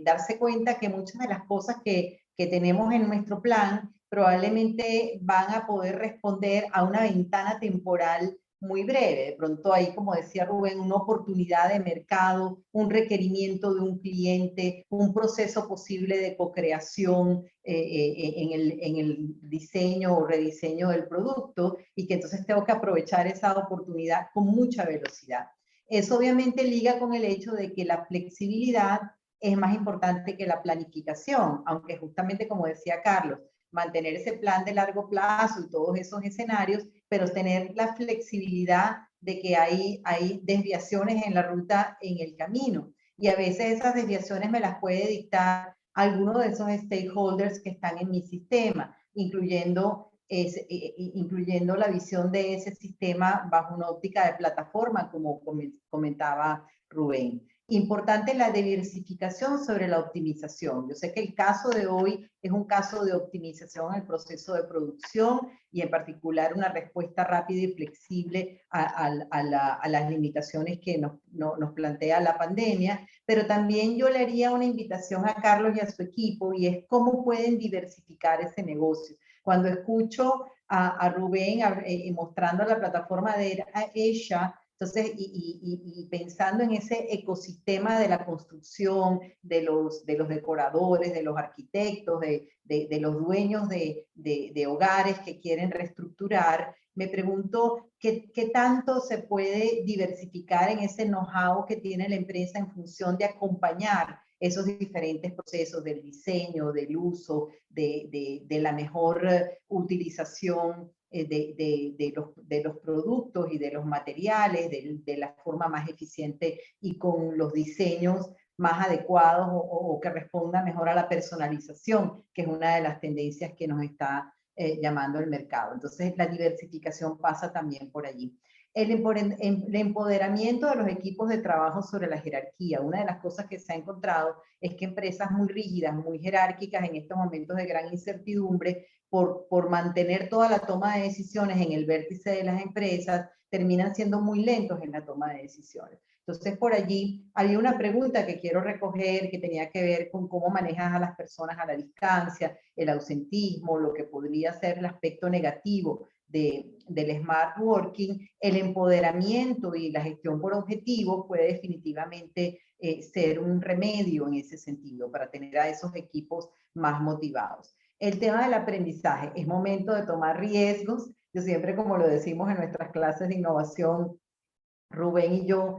darse cuenta que muchas de las cosas que tenemos en nuestro plan probablemente van a poder responder a una ventana temporal muy breve. De pronto hay, como decía Rubén, una oportunidad de mercado, un requerimiento de un cliente, un proceso posible de co-creación en el diseño o rediseño del producto, y que entonces tengo que aprovechar esa oportunidad con mucha velocidad. Eso obviamente liga con el hecho de que la flexibilidad es más importante que la planificación, aunque justamente, como decía Carlos, mantener ese plan de largo plazo y todos esos escenarios, pero tener la flexibilidad de que hay desviaciones en la ruta, en el camino. Y a veces esas desviaciones me las puede dictar alguno de esos stakeholders que están en mi sistema, incluyendo incluyendo la visión de ese sistema bajo una óptica de plataforma, como comentaba Rubén. Importante la diversificación sobre la optimización. Yo sé que el caso de hoy es un caso de optimización en el proceso de producción y en particular una respuesta rápida y flexible a las limitaciones que nos plantea la pandemia, pero también yo le haría una invitación a Carlos y a su equipo, y es cómo pueden diversificar ese negocio. Cuando escucho a Rubén mostrando la plataforma de ella, entonces, y pensando en ese ecosistema de la construcción, de los decoradores, de los arquitectos, de los dueños de hogares que quieren reestructurar, me pregunto qué tanto se puede diversificar en ese know-how que tiene la empresa en función de acompañar esos diferentes procesos del diseño, del uso, de la mejor utilización de los productos y de los materiales, de la forma más eficiente y con los diseños más adecuados o que respondan mejor a la personalización, que es una de las tendencias que nos está llamando el mercado. Entonces, la diversificación pasa también por allí. El empoderamiento de los equipos de trabajo sobre la jerarquía. Una de las cosas que se ha encontrado es que empresas muy rígidas, muy jerárquicas en estos momentos de gran incertidumbre, por mantener toda la toma de decisiones en el vértice de las empresas, terminan siendo muy lentos en la toma de decisiones. Entonces, por allí había una pregunta que quiero recoger que tenía que ver con cómo manejas a las personas a la distancia, el ausentismo, lo que podría ser el aspecto negativo del smart working. El empoderamiento y la gestión por objetivos puede definitivamente ser un remedio en ese sentido para tener a esos equipos más motivados. El tema del aprendizaje, es momento de tomar riesgos. Yo siempre, como lo decimos en nuestras clases de innovación, Rubén y yo,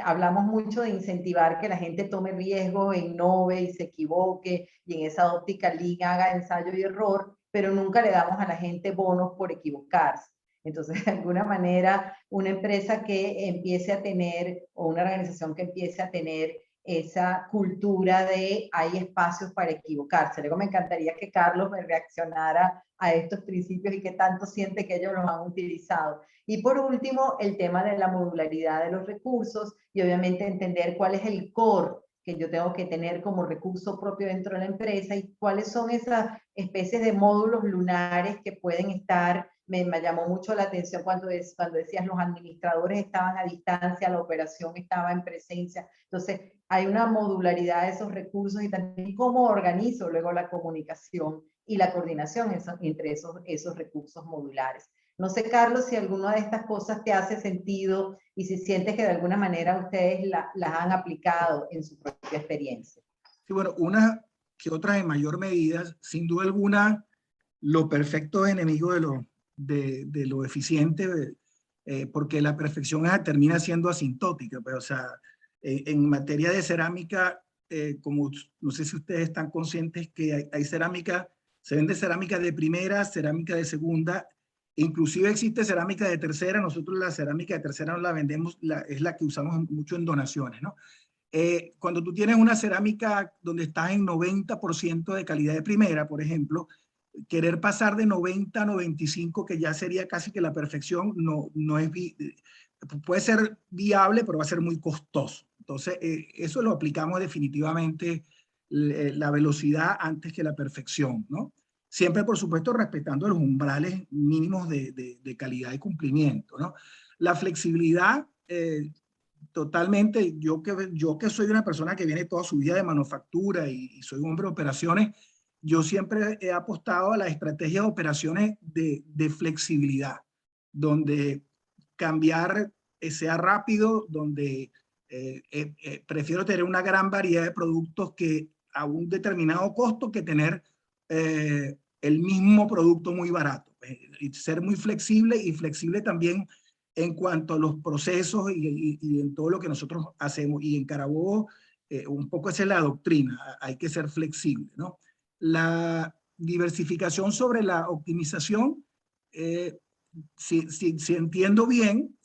hablamos mucho de incentivar que la gente tome riesgos, innove y se equivoque, y en esa óptica Lean haga ensayo y error, pero nunca le damos a la gente bonos por equivocarse. Entonces, de alguna manera, una empresa que empiece a tener, o una organización que empiece a tener esa cultura de hay espacios para equivocarse. Luego me encantaría que Carlos me reaccionara a estos principios y qué tanto siente que ellos los han utilizado. Y por último, el tema de la modularidad de los recursos y obviamente entender cuál es el core que yo tengo que tener como recurso propio dentro de la empresa y cuáles son esas especies de módulos lunares que pueden estar. Me llamó mucho la atención cuando decías los administradores estaban a distancia, la operación estaba en presencia. Entonces, hay una modularidad de esos recursos y también cómo organizo luego la comunicación y la coordinación entre esos recursos modulares. No sé, Carlos, si alguna de estas cosas te hace sentido y si sientes que de alguna manera ustedes las han aplicado en su propia experiencia. Sí, bueno, una que otra en mayor medida, sin duda alguna, lo perfecto es enemigo de lo eficiente, porque la perfección termina siendo asintótica. Pero, o sea, en materia de cerámica, como no sé si ustedes están conscientes que hay cerámica, se vende cerámica de primera, cerámica de segunda, inclusive existe cerámica de tercera. Nosotros la cerámica de tercera no la vendemos, es la que usamos mucho en donaciones, ¿no? Cuando tú tienes una cerámica donde estás en 90% de calidad de primera, por ejemplo, querer pasar de 90 a 95, que ya sería casi que la perfección, no es, puede ser viable, pero va a ser muy costoso. Entonces, eso lo aplicamos definitivamente, la velocidad antes que la perfección, ¿no? Siempre, por supuesto, respetando los umbrales mínimos de calidad y cumplimiento, ¿no? La flexibilidad, totalmente, yo que soy una persona que viene toda su vida de manufactura y soy un hombre de operaciones, yo siempre he apostado a la estrategia de operaciones de flexibilidad, donde cambiar sea rápido, donde prefiero tener una gran variedad de productos que a un determinado costo que tener el mismo producto muy barato. Y ser muy flexible y flexible también en cuanto a los procesos y en todo lo que nosotros hacemos. Y en Carabobo, un poco esa es la doctrina, hay que ser flexible, ¿no? La diversificación sobre la optimización, si entiendo bien,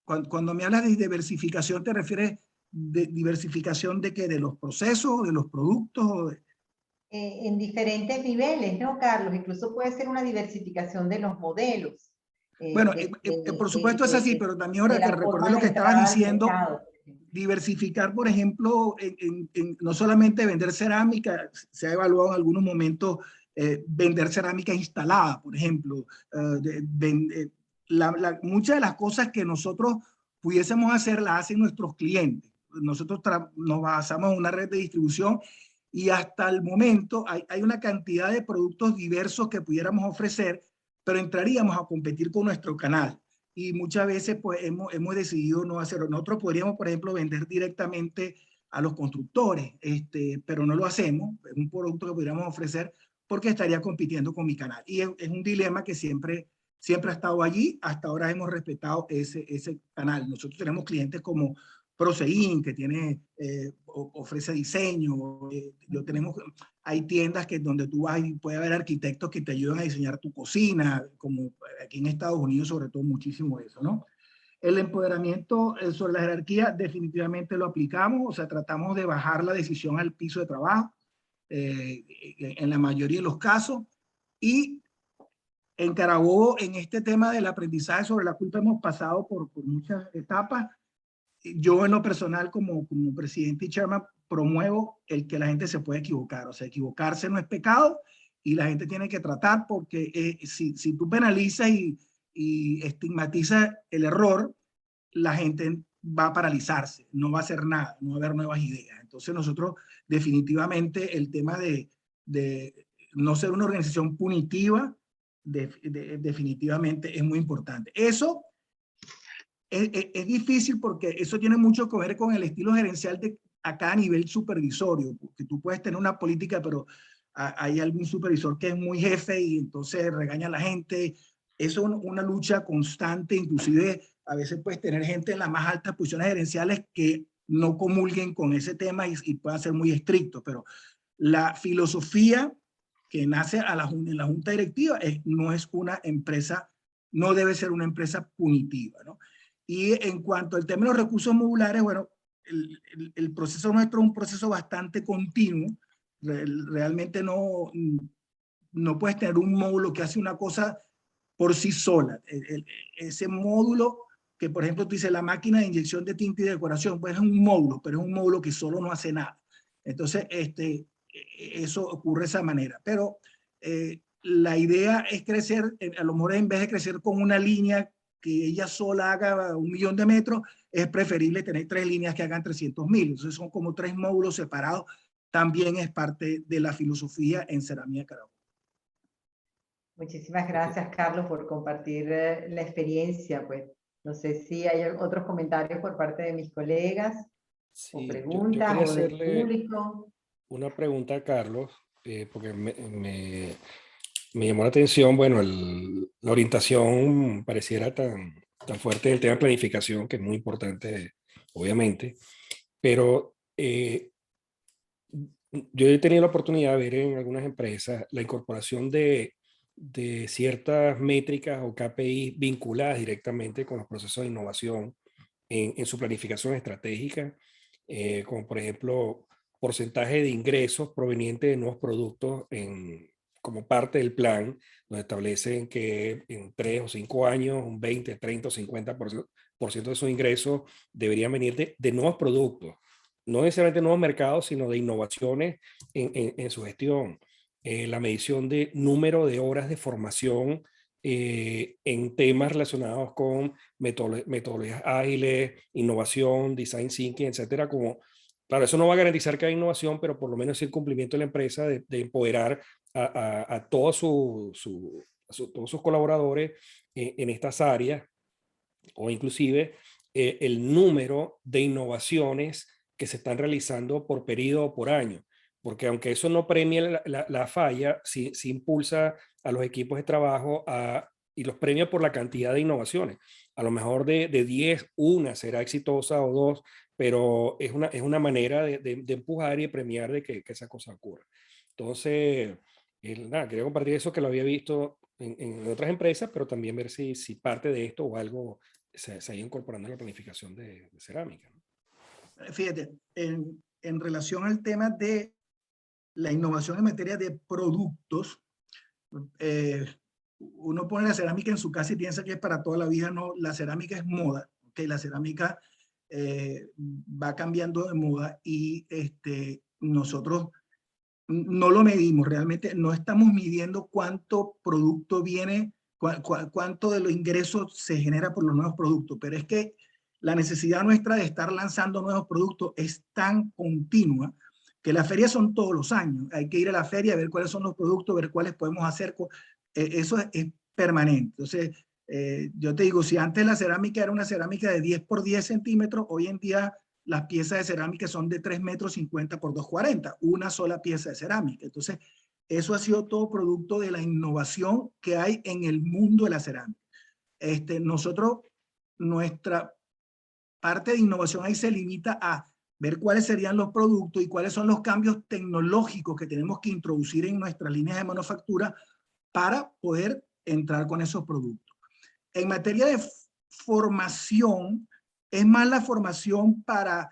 cuando me hablas de diversificación, ¿te refieres de diversificación de qué? ¿De los procesos, de los productos? en diferentes niveles, ¿no, Carlos? Incluso puede ser una diversificación de los modelos. Bueno, por supuesto es así, pero también ahora que recordé lo que estabas diciendo, diversificar, por ejemplo, no solamente vender cerámica, se ha evaluado en algunos momentos vender cerámica instalada, por ejemplo. Muchas de las cosas que nosotros pudiésemos hacer las hacen nuestros clientes. Nosotros nos basamos en una red de distribución y hasta el momento hay una cantidad de productos diversos que pudiéramos ofrecer, pero entraríamos a competir con nuestro canal. Y muchas veces pues hemos decidido no hacerlo. Nosotros podríamos, por ejemplo, vender directamente a los constructores, pero no lo hacemos. Es un producto que podríamos ofrecer porque estaría compitiendo con mi canal. Y es un dilema que siempre ha estado allí. Hasta ahora hemos respetado ese canal. Nosotros tenemos clientes como Prosein, que ofrece diseño. Hay tiendas donde tú vas y puede haber arquitectos que te ayudan a diseñar tu cocina, como aquí en Estados Unidos, sobre todo muchísimo eso, ¿no? El empoderamiento sobre la jerarquía definitivamente lo aplicamos, o sea, tratamos de bajar la decisión al piso de trabajo en la mayoría de los casos. Y en Carabobo, en este tema del aprendizaje sobre la culpa, hemos pasado por muchas etapas. Yo en lo personal como presidente y chairman promuevo el que la gente se puede equivocar, o sea, equivocarse no es pecado y la gente tiene que tratar, porque si tú penalizas y estigmatizas el error, la gente va a paralizarse, no va a hacer nada, no va a haber nuevas ideas. Entonces nosotros definitivamente el tema de no ser una organización punitiva definitivamente es muy importante. Eso es difícil porque eso tiene mucho que ver con el estilo gerencial a cada nivel supervisorio, porque tú puedes tener una política, pero hay algún supervisor que es muy jefe y entonces regaña a la gente. Eso es una lucha constante, inclusive a veces puedes tener gente en las más altas posiciones gerenciales que no comulguen con ese tema y puedan ser muy estrictos, pero la filosofía que nace en la junta directiva no es una empresa, no debe ser una empresa punitiva, ¿no? Y en cuanto al tema de los recursos modulares, bueno, el proceso nuestro es un proceso bastante continuo. Realmente no puedes tener un módulo que hace una cosa por sí sola. Ese módulo que, por ejemplo, tú dices la máquina de inyección de tinta y decoración, pues es un módulo, pero es un módulo que solo no hace nada. Entonces, eso ocurre de esa manera. Pero la idea es crecer, a lo mejor en vez de crecer con una línea que ella sola haga 1 millón de metros, es preferible tener 3 líneas que hagan 300.000. Entonces son como 3 módulos separados. También es parte de la filosofía en Cerámica Carabobo. Muchísimas gracias, Carlos, por compartir la experiencia. Pues no sé si hay otros comentarios por parte de mis colegas, sí, o preguntas, yo o del público. Una pregunta a Carlos, porque me llamó la atención, bueno, la orientación pareciera tan fuerte del tema de planificación, que es muy importante, obviamente, pero yo he tenido la oportunidad de ver en algunas empresas la incorporación de ciertas métricas o KPI vinculadas directamente con los procesos de innovación en su planificación estratégica, como por ejemplo porcentaje de ingresos provenientes de nuevos productos como parte del plan, donde establecen que en 3 o 5 años un 20, 30 o 50% de esos ingresos deberían venir de nuevos productos, no necesariamente nuevos mercados, sino de innovaciones en su gestión. La medición de número de horas de formación en temas relacionados con metodologías ágiles, innovación, design thinking, etcétera. Claro, eso no va a garantizar que haya innovación, pero por lo menos el cumplimiento de la empresa de empoderar a todos todos sus colaboradores en estas áreas, o inclusive el número de innovaciones que se están realizando por periodo o por año. Porque aunque eso no premia la falla, sí impulsa a los equipos de trabajo y los premia por la cantidad de innovaciones. A lo mejor de 10, una será exitosa o 2, pero es una manera de empujar y premiar de que esa cosa ocurra. Entonces, nada, quería compartir eso, que lo había visto en otras empresas, pero también ver si parte de esto o algo se ha ido incorporando en la planificación de cerámica. Fíjate, en relación al tema de la innovación en materia de productos, uno pone la cerámica en su casa y piensa que es para toda la vida. No, la cerámica es moda, ¿okay? La cerámica va cambiando de moda y nosotros no lo medimos, realmente no estamos midiendo cuánto producto viene, cuánto de los ingresos se genera por los nuevos productos, pero es que la necesidad nuestra de estar lanzando nuevos productos es tan continua que las ferias son todos los años. Hay que ir a la feria, ver cuáles son los productos, ver cuáles podemos hacer. Eso es permanente. Entonces, yo te digo, si antes la cerámica era una cerámica de 10 por 10 centímetros, hoy en día las piezas de cerámica son de 3,50 metros por 2,40, una sola pieza de cerámica. Entonces, eso ha sido todo producto de la innovación que hay en el mundo de la cerámica. Nosotros, nuestra parte de innovación ahí se limita a ver cuáles serían los productos y cuáles son los cambios tecnológicos que tenemos que introducir en nuestras líneas de manufactura para poder entrar con esos productos. En materia de formación, es más la formación para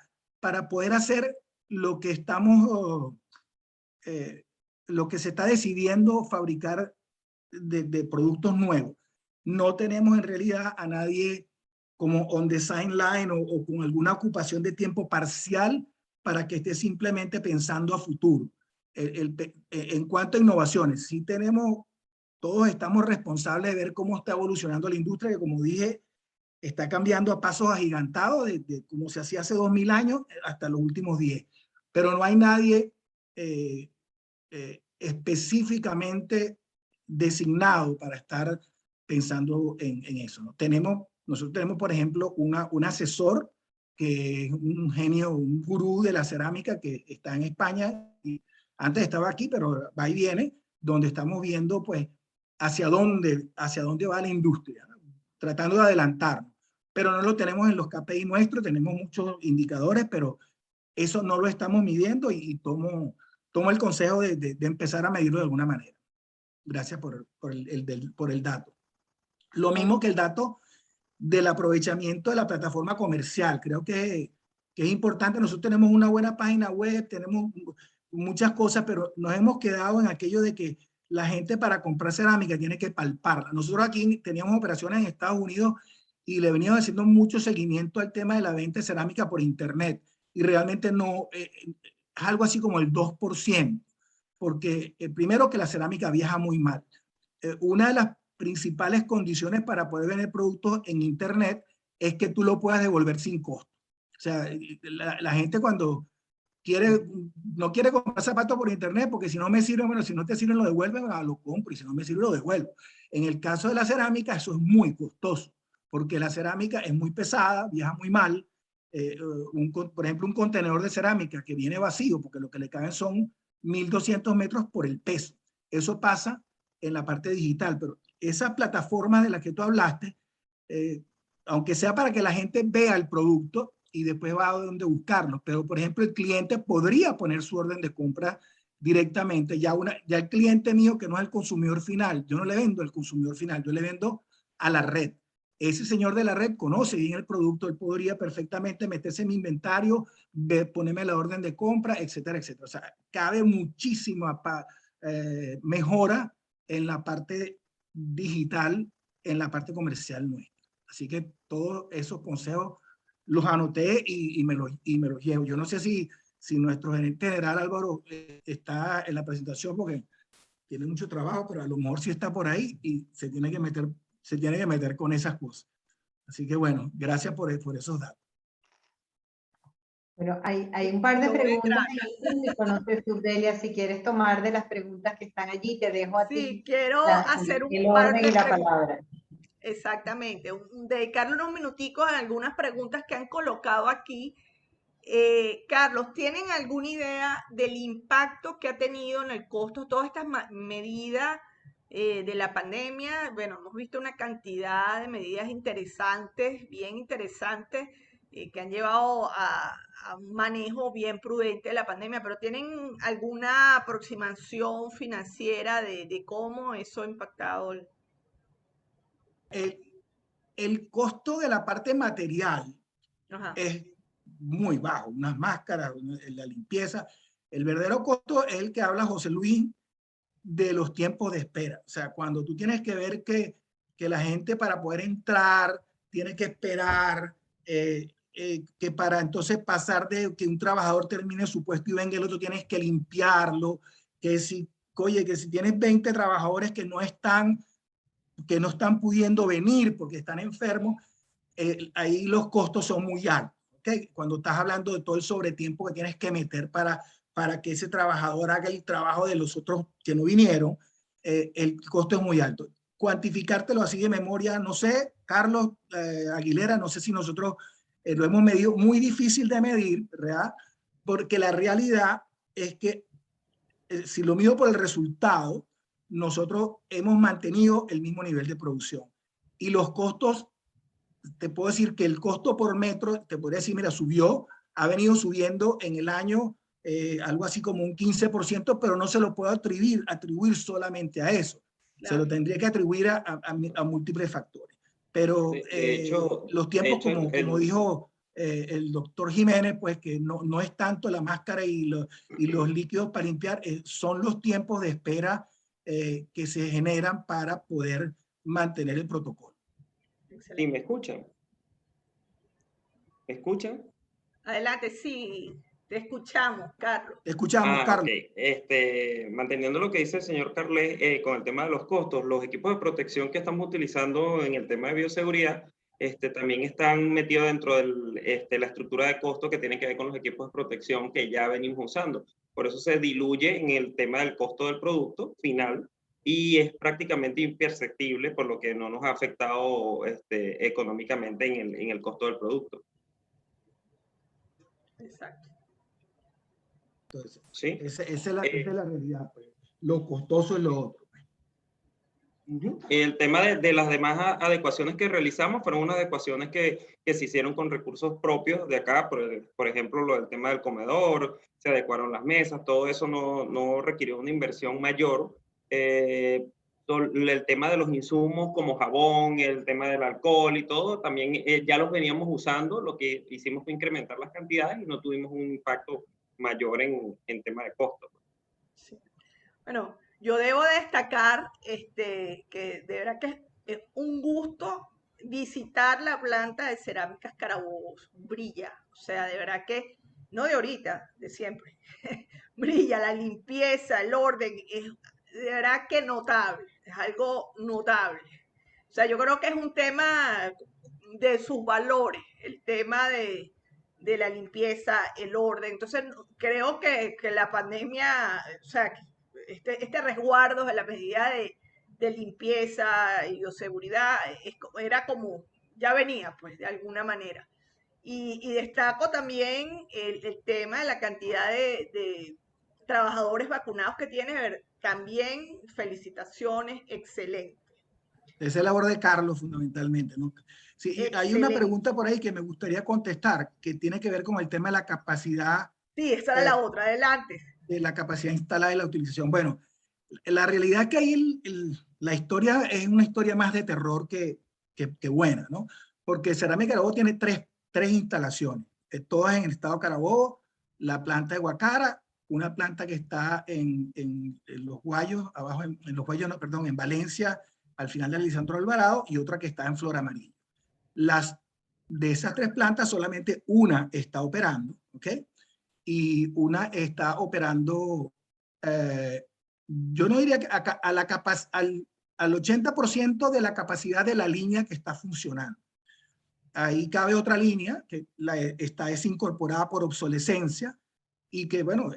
poder hacer lo que estamos, lo que se está decidiendo fabricar de productos nuevos. No tenemos en realidad a nadie como on the sideline o con alguna ocupación de tiempo parcial para que esté simplemente pensando a futuro. En cuanto a innovaciones, sí tenemos, todos estamos responsables de ver cómo está evolucionando la industria, que como dije, está cambiando a pasos agigantados, de como se hacía hace 2000 años hasta los últimos 10. Pero no hay nadie específicamente designado para estar pensando en eso, ¿no? Nosotros tenemos, por ejemplo, un asesor que es un genio, un gurú de la cerámica que está en España y antes estaba aquí, pero va y viene, donde estamos viendo pues hacia dónde va la industria, ¿no? Tratando de adelantarnos. Pero no lo tenemos en los KPI nuestros, tenemos muchos indicadores, pero eso no lo estamos midiendo y tomo el consejo de empezar a medirlo de alguna manera. Gracias por el dato. Lo mismo que el dato del aprovechamiento de la plataforma comercial. Creo que es importante. Nosotros tenemos una buena página web, tenemos muchas cosas, pero nos hemos quedado en aquello de que la gente para comprar cerámica tiene que palparla. Nosotros aquí teníamos operaciones en Estados Unidos y le veníamos haciendo mucho seguimiento al tema de la venta de cerámica por internet y realmente no, es algo así como el 2%, porque primero que la cerámica viaja muy mal. Una de las principales condiciones para poder vender productos en internet es que tú lo puedas devolver sin costo. O sea, la gente cuando no quiere comprar zapatos por internet porque si no me sirve, bueno, si no te sirven lo devuelven, lo compro y si no me sirve lo devuelvo. En el caso de la cerámica eso es muy costoso porque la cerámica es muy pesada, viaja muy mal. Por ejemplo, un contenedor de cerámica que viene vacío porque lo que le caben son 1.200 metros por el peso. Eso pasa en la parte digital, pero esa plataforma de la que tú hablaste, aunque sea para que la gente vea el producto y después va a donde buscarlo, pero por ejemplo el cliente podría poner su orden de compra directamente, ya el cliente mío que no es el consumidor final, yo no le vendo al consumidor final, yo le vendo a la red. Ese señor de la red conoce bien el producto, él podría perfectamente meterse en mi inventario, ponerme la orden de compra, etcétera, etcétera. O sea, cabe muchísima mejora en la parte digital, en la parte comercial nuestra. Así que todos esos consejos los anoté y me los llevo. Yo no sé si nuestro gerente general Álvaro está en la presentación porque tiene mucho trabajo, pero a lo mejor sí está por ahí y se tiene que meter con esas cosas. Así que bueno, gracias por esos datos. Bueno, hay un par de preguntas ahí. No sé, Delia, si quieres tomar de las preguntas que están allí, te dejo a ti. Sí, quiero hacer un par de preguntas. Exactamente, dedicarle unos minuticos a algunas preguntas que han colocado aquí. Carlos, ¿tienen alguna idea del impacto que ha tenido en el costo todas estas medidas de la pandemia? Bueno, hemos visto una cantidad de medidas interesantes, bien interesantes, que han llevado a un manejo bien prudente de la pandemia, pero ¿tienen alguna aproximación financiera de cómo eso ha impactado? El costo de la parte material Ajá. es muy bajo, unas máscaras, la limpieza, El verdadero costo es el que habla José Luis de los tiempos de espera. O sea, cuando tú tienes que ver que la gente para poder entrar tiene que esperar, que para entonces pasar de que un trabajador termine su puesto y venga el otro, tienes que limpiarlo, que si, oye, que si tienes 20 trabajadores que no están pudiendo venir porque están enfermos, ahí los costos son muy altos. ¿Okay? Cuando estás hablando de todo el sobretiempo que tienes que meter para que ese trabajador haga el trabajo de los otros que no vinieron, el costo es muy alto. Cuantificártelo así de memoria, no sé, Carlos Aguilera, no sé si nosotros lo hemos medido, muy difícil de medir, ¿verdad? Porque la realidad es que si lo mido por el resultado, nosotros hemos mantenido el mismo nivel de producción. Y los costos, te puedo decir que el costo por metro, te podría decir, mira, subió, ha venido subiendo en el año algo así como un 15%, pero no se lo puedo atribuir solamente a eso. Claro. Se lo tendría que atribuir a múltiples factores. Pero hecho, los tiempos, como dijo el doctor Jiménez, pues que no es tanto la máscara y los líquidos para limpiar, son los tiempos de espera que se generan para poder mantener el protocolo. ¿Y me escuchan? ¿Me escuchan? Adelante, sí, te escuchamos, Carlos. Te escuchamos, Carlos. Okay. Manteniendo lo que dice el señor Carles con el tema de los costos, los equipos de protección que estamos utilizando en el tema de bioseguridad también están metidos dentro de la estructura de costo que tiene que ver con los equipos de protección que ya venimos usando. Por eso se diluye en el tema del costo del producto final y es prácticamente imperceptible, por lo que no nos ha afectado económicamente en el costo del producto. Exacto. Entonces, ¿sí? esa es la realidad. Pues. Lo costoso es lo otro. El tema de las demás adecuaciones que realizamos fueron unas adecuaciones que se hicieron con recursos propios de acá, por ejemplo, lo del tema del comedor, se adecuaron las mesas, todo eso no requirió una inversión mayor. El tema de los insumos como jabón, el tema del alcohol y todo, también ya los veníamos usando, lo que hicimos fue incrementar las cantidades y no tuvimos un impacto mayor en tema de costo. Sí. Bueno, yo debo destacar que de verdad que es un gusto visitar la planta de Cerámicas Carabobo. Brilla, o sea, de verdad que, no de ahorita, de siempre, brilla la limpieza, el orden, es de verdad que notable, es algo notable. O sea, yo creo que es un tema de sus valores, el tema de la limpieza, el orden. Entonces, creo que la pandemia, o sea, este resguardo de la medida de limpieza y bioseguridad era como, ya venía, pues, de alguna manera. Y destaco también el tema de la cantidad de trabajadores vacunados que tiene. También felicitaciones, excelente. Esa es la labor de Carlos, fundamentalmente, ¿no? Sí, excelente. Hay una pregunta por ahí que me gustaría contestar, que tiene que ver con el tema de la capacidad. Sí, esa era la otra, adelante. De la capacidad instalada y la utilización. Bueno, la realidad es que ahí la historia es una historia más de terror que buena, ¿no? Porque Cerámica Carabobo tiene tres instalaciones, todas en el estado Carabobo, la planta de Guacara, una planta que está en Los Guayos, abajo en Los Guayos, no, perdón, en Valencia, al final de Lisandro Alvarado, y otra que está en Flor Amarillo. De esas tres plantas, solamente una está operando, ¿ok? Y una está operando, yo no diría que al 80% de la capacidad de la línea que está funcionando. Ahí cabe otra línea que es incorporada por obsolescencia y que, bueno,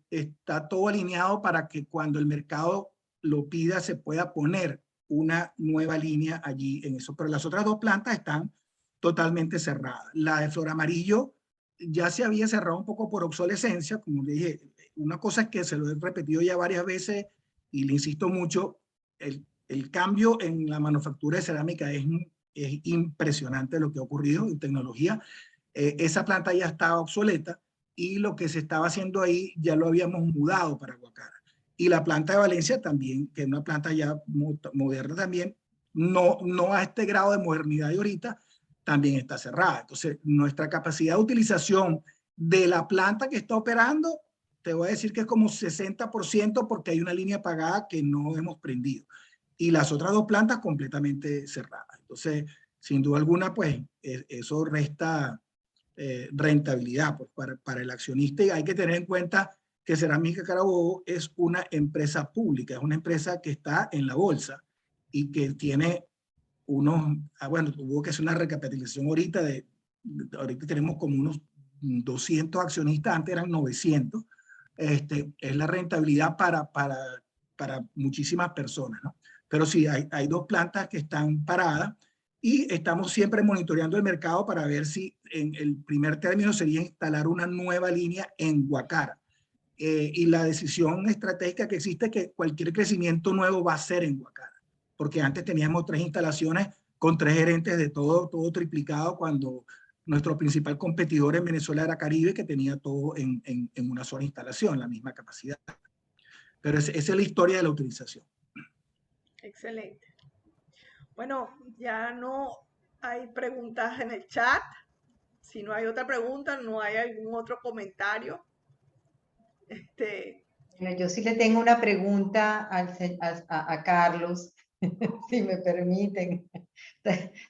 está todo alineado para que cuando el mercado lo pida se pueda poner una nueva línea allí en eso. Pero las otras dos plantas están totalmente cerradas. La de Flor Amarillo ya se había cerrado un poco por obsolescencia, como le dije, una cosa es que se lo he repetido ya varias veces y le insisto mucho, el cambio en la manufactura de cerámica es impresionante lo que ha ocurrido en tecnología. Esa planta ya estaba obsoleta y lo que se estaba haciendo ahí ya lo habíamos mudado para Guacara. Y la planta de Valencia también, que es una planta ya moderna también, no a este grado de modernidad de ahorita, también está cerrada. Entonces, nuestra capacidad de utilización de la planta que está operando te voy a decir que es como 60% porque hay una línea pagada que no hemos prendido. Y las otras 2 plantas completamente cerradas. Entonces, sin duda alguna, pues eso resta rentabilidad pues, para el accionista. Y hay que tener en cuenta que Cerámica Carabobo es una empresa pública, es una empresa que está en la bolsa y que tiene unos, bueno, tuvo que hacer una recapitalización ahorita, ahorita tenemos como unos 200 accionistas, antes eran 900. Es la rentabilidad para muchísimas personas, ¿no? Pero sí, hay 2 plantas que están paradas y estamos siempre monitoreando el mercado para ver si en el primer término sería instalar una nueva línea en Guacara. Y la decisión estratégica que existe es que cualquier crecimiento nuevo va a ser en Guacara, porque antes teníamos 3 instalaciones con 3 gerentes de todo triplicado, cuando nuestro principal competidor en Venezuela era Caribe, que tenía todo en una sola instalación, la misma capacidad. Pero esa es la historia de la utilización. Excelente. Bueno, ya no hay preguntas en el chat. Si no hay otra pregunta, no hay algún otro comentario. Bueno, yo sí le tengo una pregunta a Carlos, si me permiten,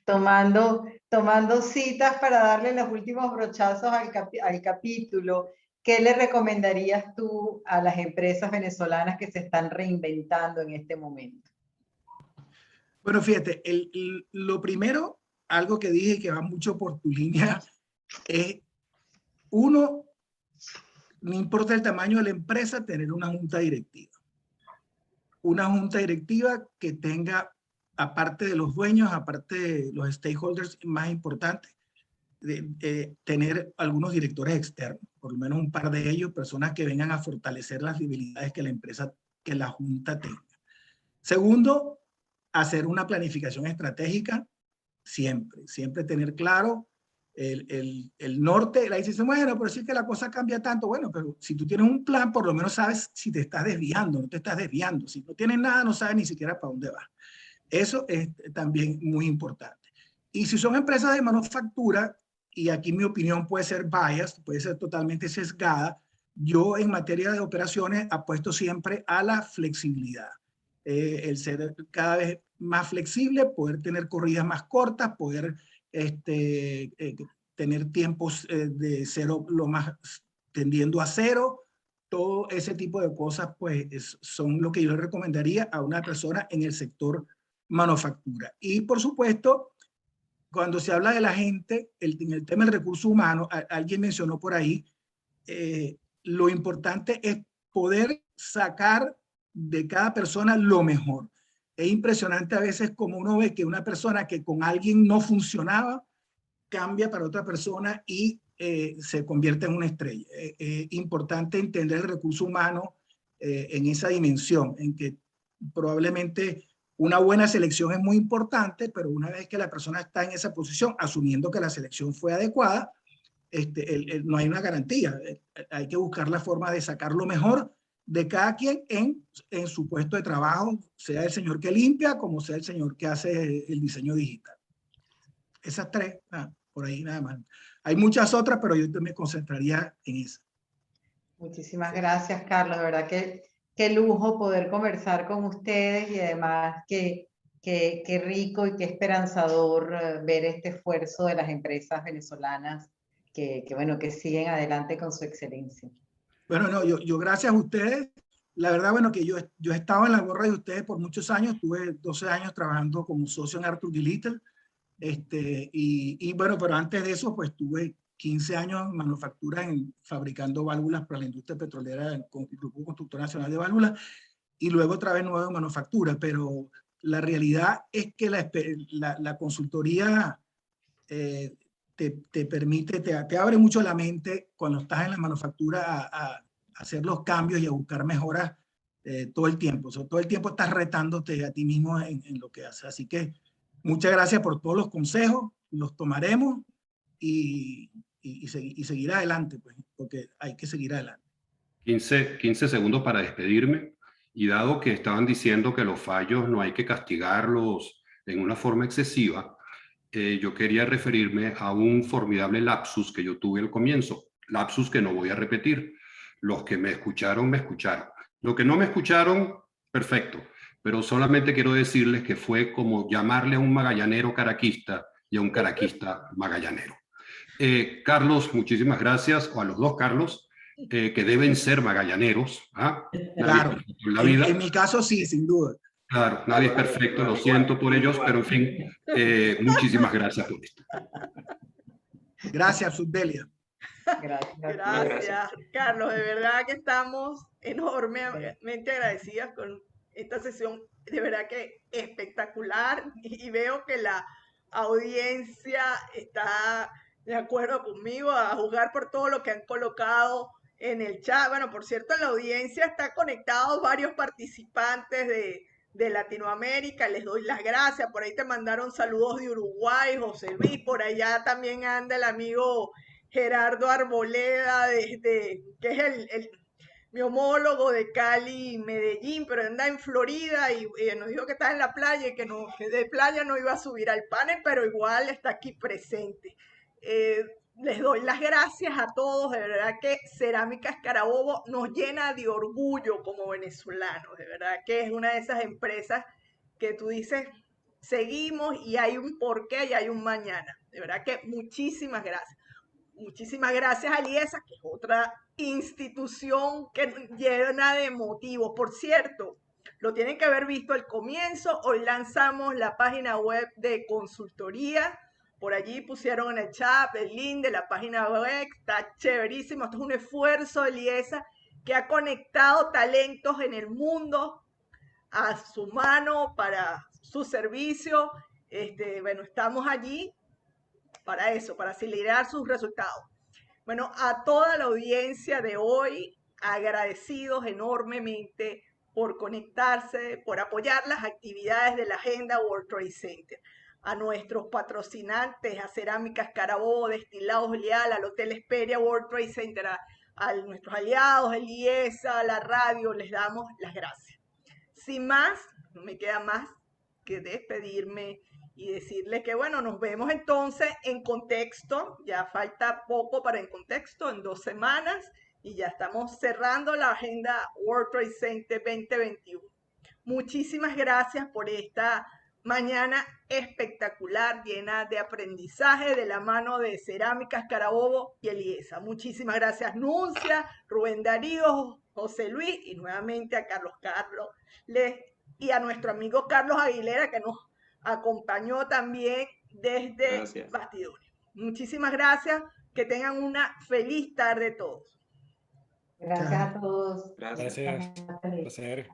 tomando citas para darle los últimos brochazos al capítulo. ¿Qué le recomendarías tú a las empresas venezolanas que se están reinventando en este momento? Bueno, fíjate, lo primero, algo que dije que va mucho por tu línea, es uno, no importa el tamaño de la empresa, tener una junta directiva. Una junta directiva que tenga, aparte de los dueños, aparte de los stakeholders más importantes, tener algunos directores externos, por lo menos un par de ellos, personas que vengan a fortalecer las debilidades que la empresa, que la junta tenga. Segundo, hacer una planificación estratégica, siempre tener claro el norte. La dice, bueno, pero sí que la cosa cambia tanto. Bueno, pero si tú tienes un plan, por lo menos sabes si te estás desviando, no te estás desviando. Si no tienes nada, no sabes ni siquiera para dónde vas. Eso es también muy importante. Y si son empresas de manufactura, y aquí mi opinión puede ser biased, puede ser totalmente sesgada, yo en materia de operaciones apuesto siempre a la flexibilidad. El ser cada vez más flexible, poder tener corridas más cortas, poder tener tiempos de cero, lo más tendiendo a cero. Todo ese tipo de cosas pues son lo que yo le recomendaría a una persona en el sector manufactura. Y por supuesto, cuando se habla de la gente, en el tema del recurso humano, alguien mencionó por ahí, lo importante es poder sacar de cada persona lo mejor. Es impresionante a veces como uno ve que una persona que con alguien no funcionaba, cambia para otra persona y se convierte en una estrella. Importante entender el recurso humano en esa dimensión, en que probablemente una buena selección es muy importante, pero una vez que la persona está en esa posición, asumiendo que la selección fue adecuada, no hay una garantía. Hay que buscar la forma de sacar lo mejor de cada quien en su puesto de trabajo, sea el señor que limpia, como sea el señor que hace el diseño digital. Esas 3, por ahí nada más. Hay muchas otras, pero yo me concentraría en esa. Muchísimas gracias, Carlos. De verdad que qué lujo poder conversar con ustedes y además qué rico y qué esperanzador ver este esfuerzo de las empresas venezolanas que siguen adelante con su excelencia. Bueno, no, yo gracias a ustedes. La verdad, bueno, que yo he estado en la gorra de ustedes por muchos años. Tuve 12 años trabajando como socio en Arthur D. Little. Y bueno, pero antes de eso, pues tuve 15 años en manufactura, fabricando válvulas para la industria petrolera con el Grupo Constructor Nacional de Válvulas, y luego otra vez nuevo en manufactura. Pero la realidad es que la consultoría te permite, te abre mucho la mente cuando estás en la manufactura a hacer los cambios y a buscar mejoras todo el tiempo. O sea, todo el tiempo estás retándote a ti mismo en lo que haces. Así que muchas gracias por todos los consejos, los tomaremos y seguir adelante, pues, porque hay que seguir adelante. 15 segundos para despedirme. Y dado que estaban diciendo que los fallos no hay que castigarlos en una forma excesiva, yo quería referirme a un formidable lapsus que yo tuve al comienzo, lapsus que no voy a repetir. Los que me escucharon, me escucharon. Los que no me escucharon, perfecto. Pero solamente quiero decirles que fue como llamarle a un magallanero caraquista y a un caraquista magallanero. Carlos, muchísimas gracias, o a los dos Carlos, que deben ser magallaneros. ¿Ah? Claro, La vida. en mi caso sí, sin duda. Claro, nadie es perfecto, lo siento por ellos, pero en fin, muchísimas gracias por esto. Gracias, Subdelia. Gracias, Carlos. De verdad que estamos enormemente agradecidas con esta sesión. De verdad que espectacular. Y veo que la audiencia está de acuerdo conmigo a juzgar por todo lo que han colocado en el chat. Bueno, por cierto, en la audiencia está conectados varios participantes de Latinoamérica. Les doy las gracias. Por ahí te mandaron saludos de Uruguay, José Luis. Por allá también anda el amigo Gerardo Arboleda, que es mi homólogo de Cali y Medellín, pero anda en Florida y nos dijo que está en la playa y que de playa no iba a subir al panel, pero igual está aquí presente. Les doy las gracias a todos, de verdad que Cerámicas Carabobo nos llena de orgullo como venezolanos, de verdad que es una de esas empresas que tú dices, seguimos y hay un porqué y hay un mañana. De verdad que muchísimas gracias. Muchísimas gracias a IESA, que es otra institución que llena de motivos. Por cierto, lo tienen que haber visto al comienzo. Hoy lanzamos la página web de consultoría. Por allí pusieron en el chat el link de la página web. Está chéverísimo. Esto es un esfuerzo de IESA que ha conectado talentos en el mundo a su mano para su servicio. Bueno, estamos allí para eso, para acelerar sus resultados. Bueno, a toda la audiencia de hoy, agradecidos enormemente por conectarse, por apoyar las actividades de la Agenda World Trade Center. A nuestros patrocinantes, a Cerámicas Carabobo, Destilados Leal, al Hotel Esperia World Trade Center, a nuestros aliados, el IESA, a la radio, les damos las gracias. Sin más, no me queda más que despedirme y decirles que, bueno, nos vemos entonces en Contexto. Ya falta poco para En Contexto, en 2 semanas, y ya estamos cerrando la Agenda World Trade Center 2021. Muchísimas gracias por esta mañana espectacular, llena de aprendizaje de la mano de Cerámicas Carabobo y el IESA. Muchísimas gracias, Nuncia, Rubén Darío, José Luis, y nuevamente a Carlos y a nuestro amigo Carlos Aguilera, que nos acompañó también desde Bastidores. Muchísimas gracias, que tengan una feliz tarde todos. Gracias a todos. Gracias. Un placer.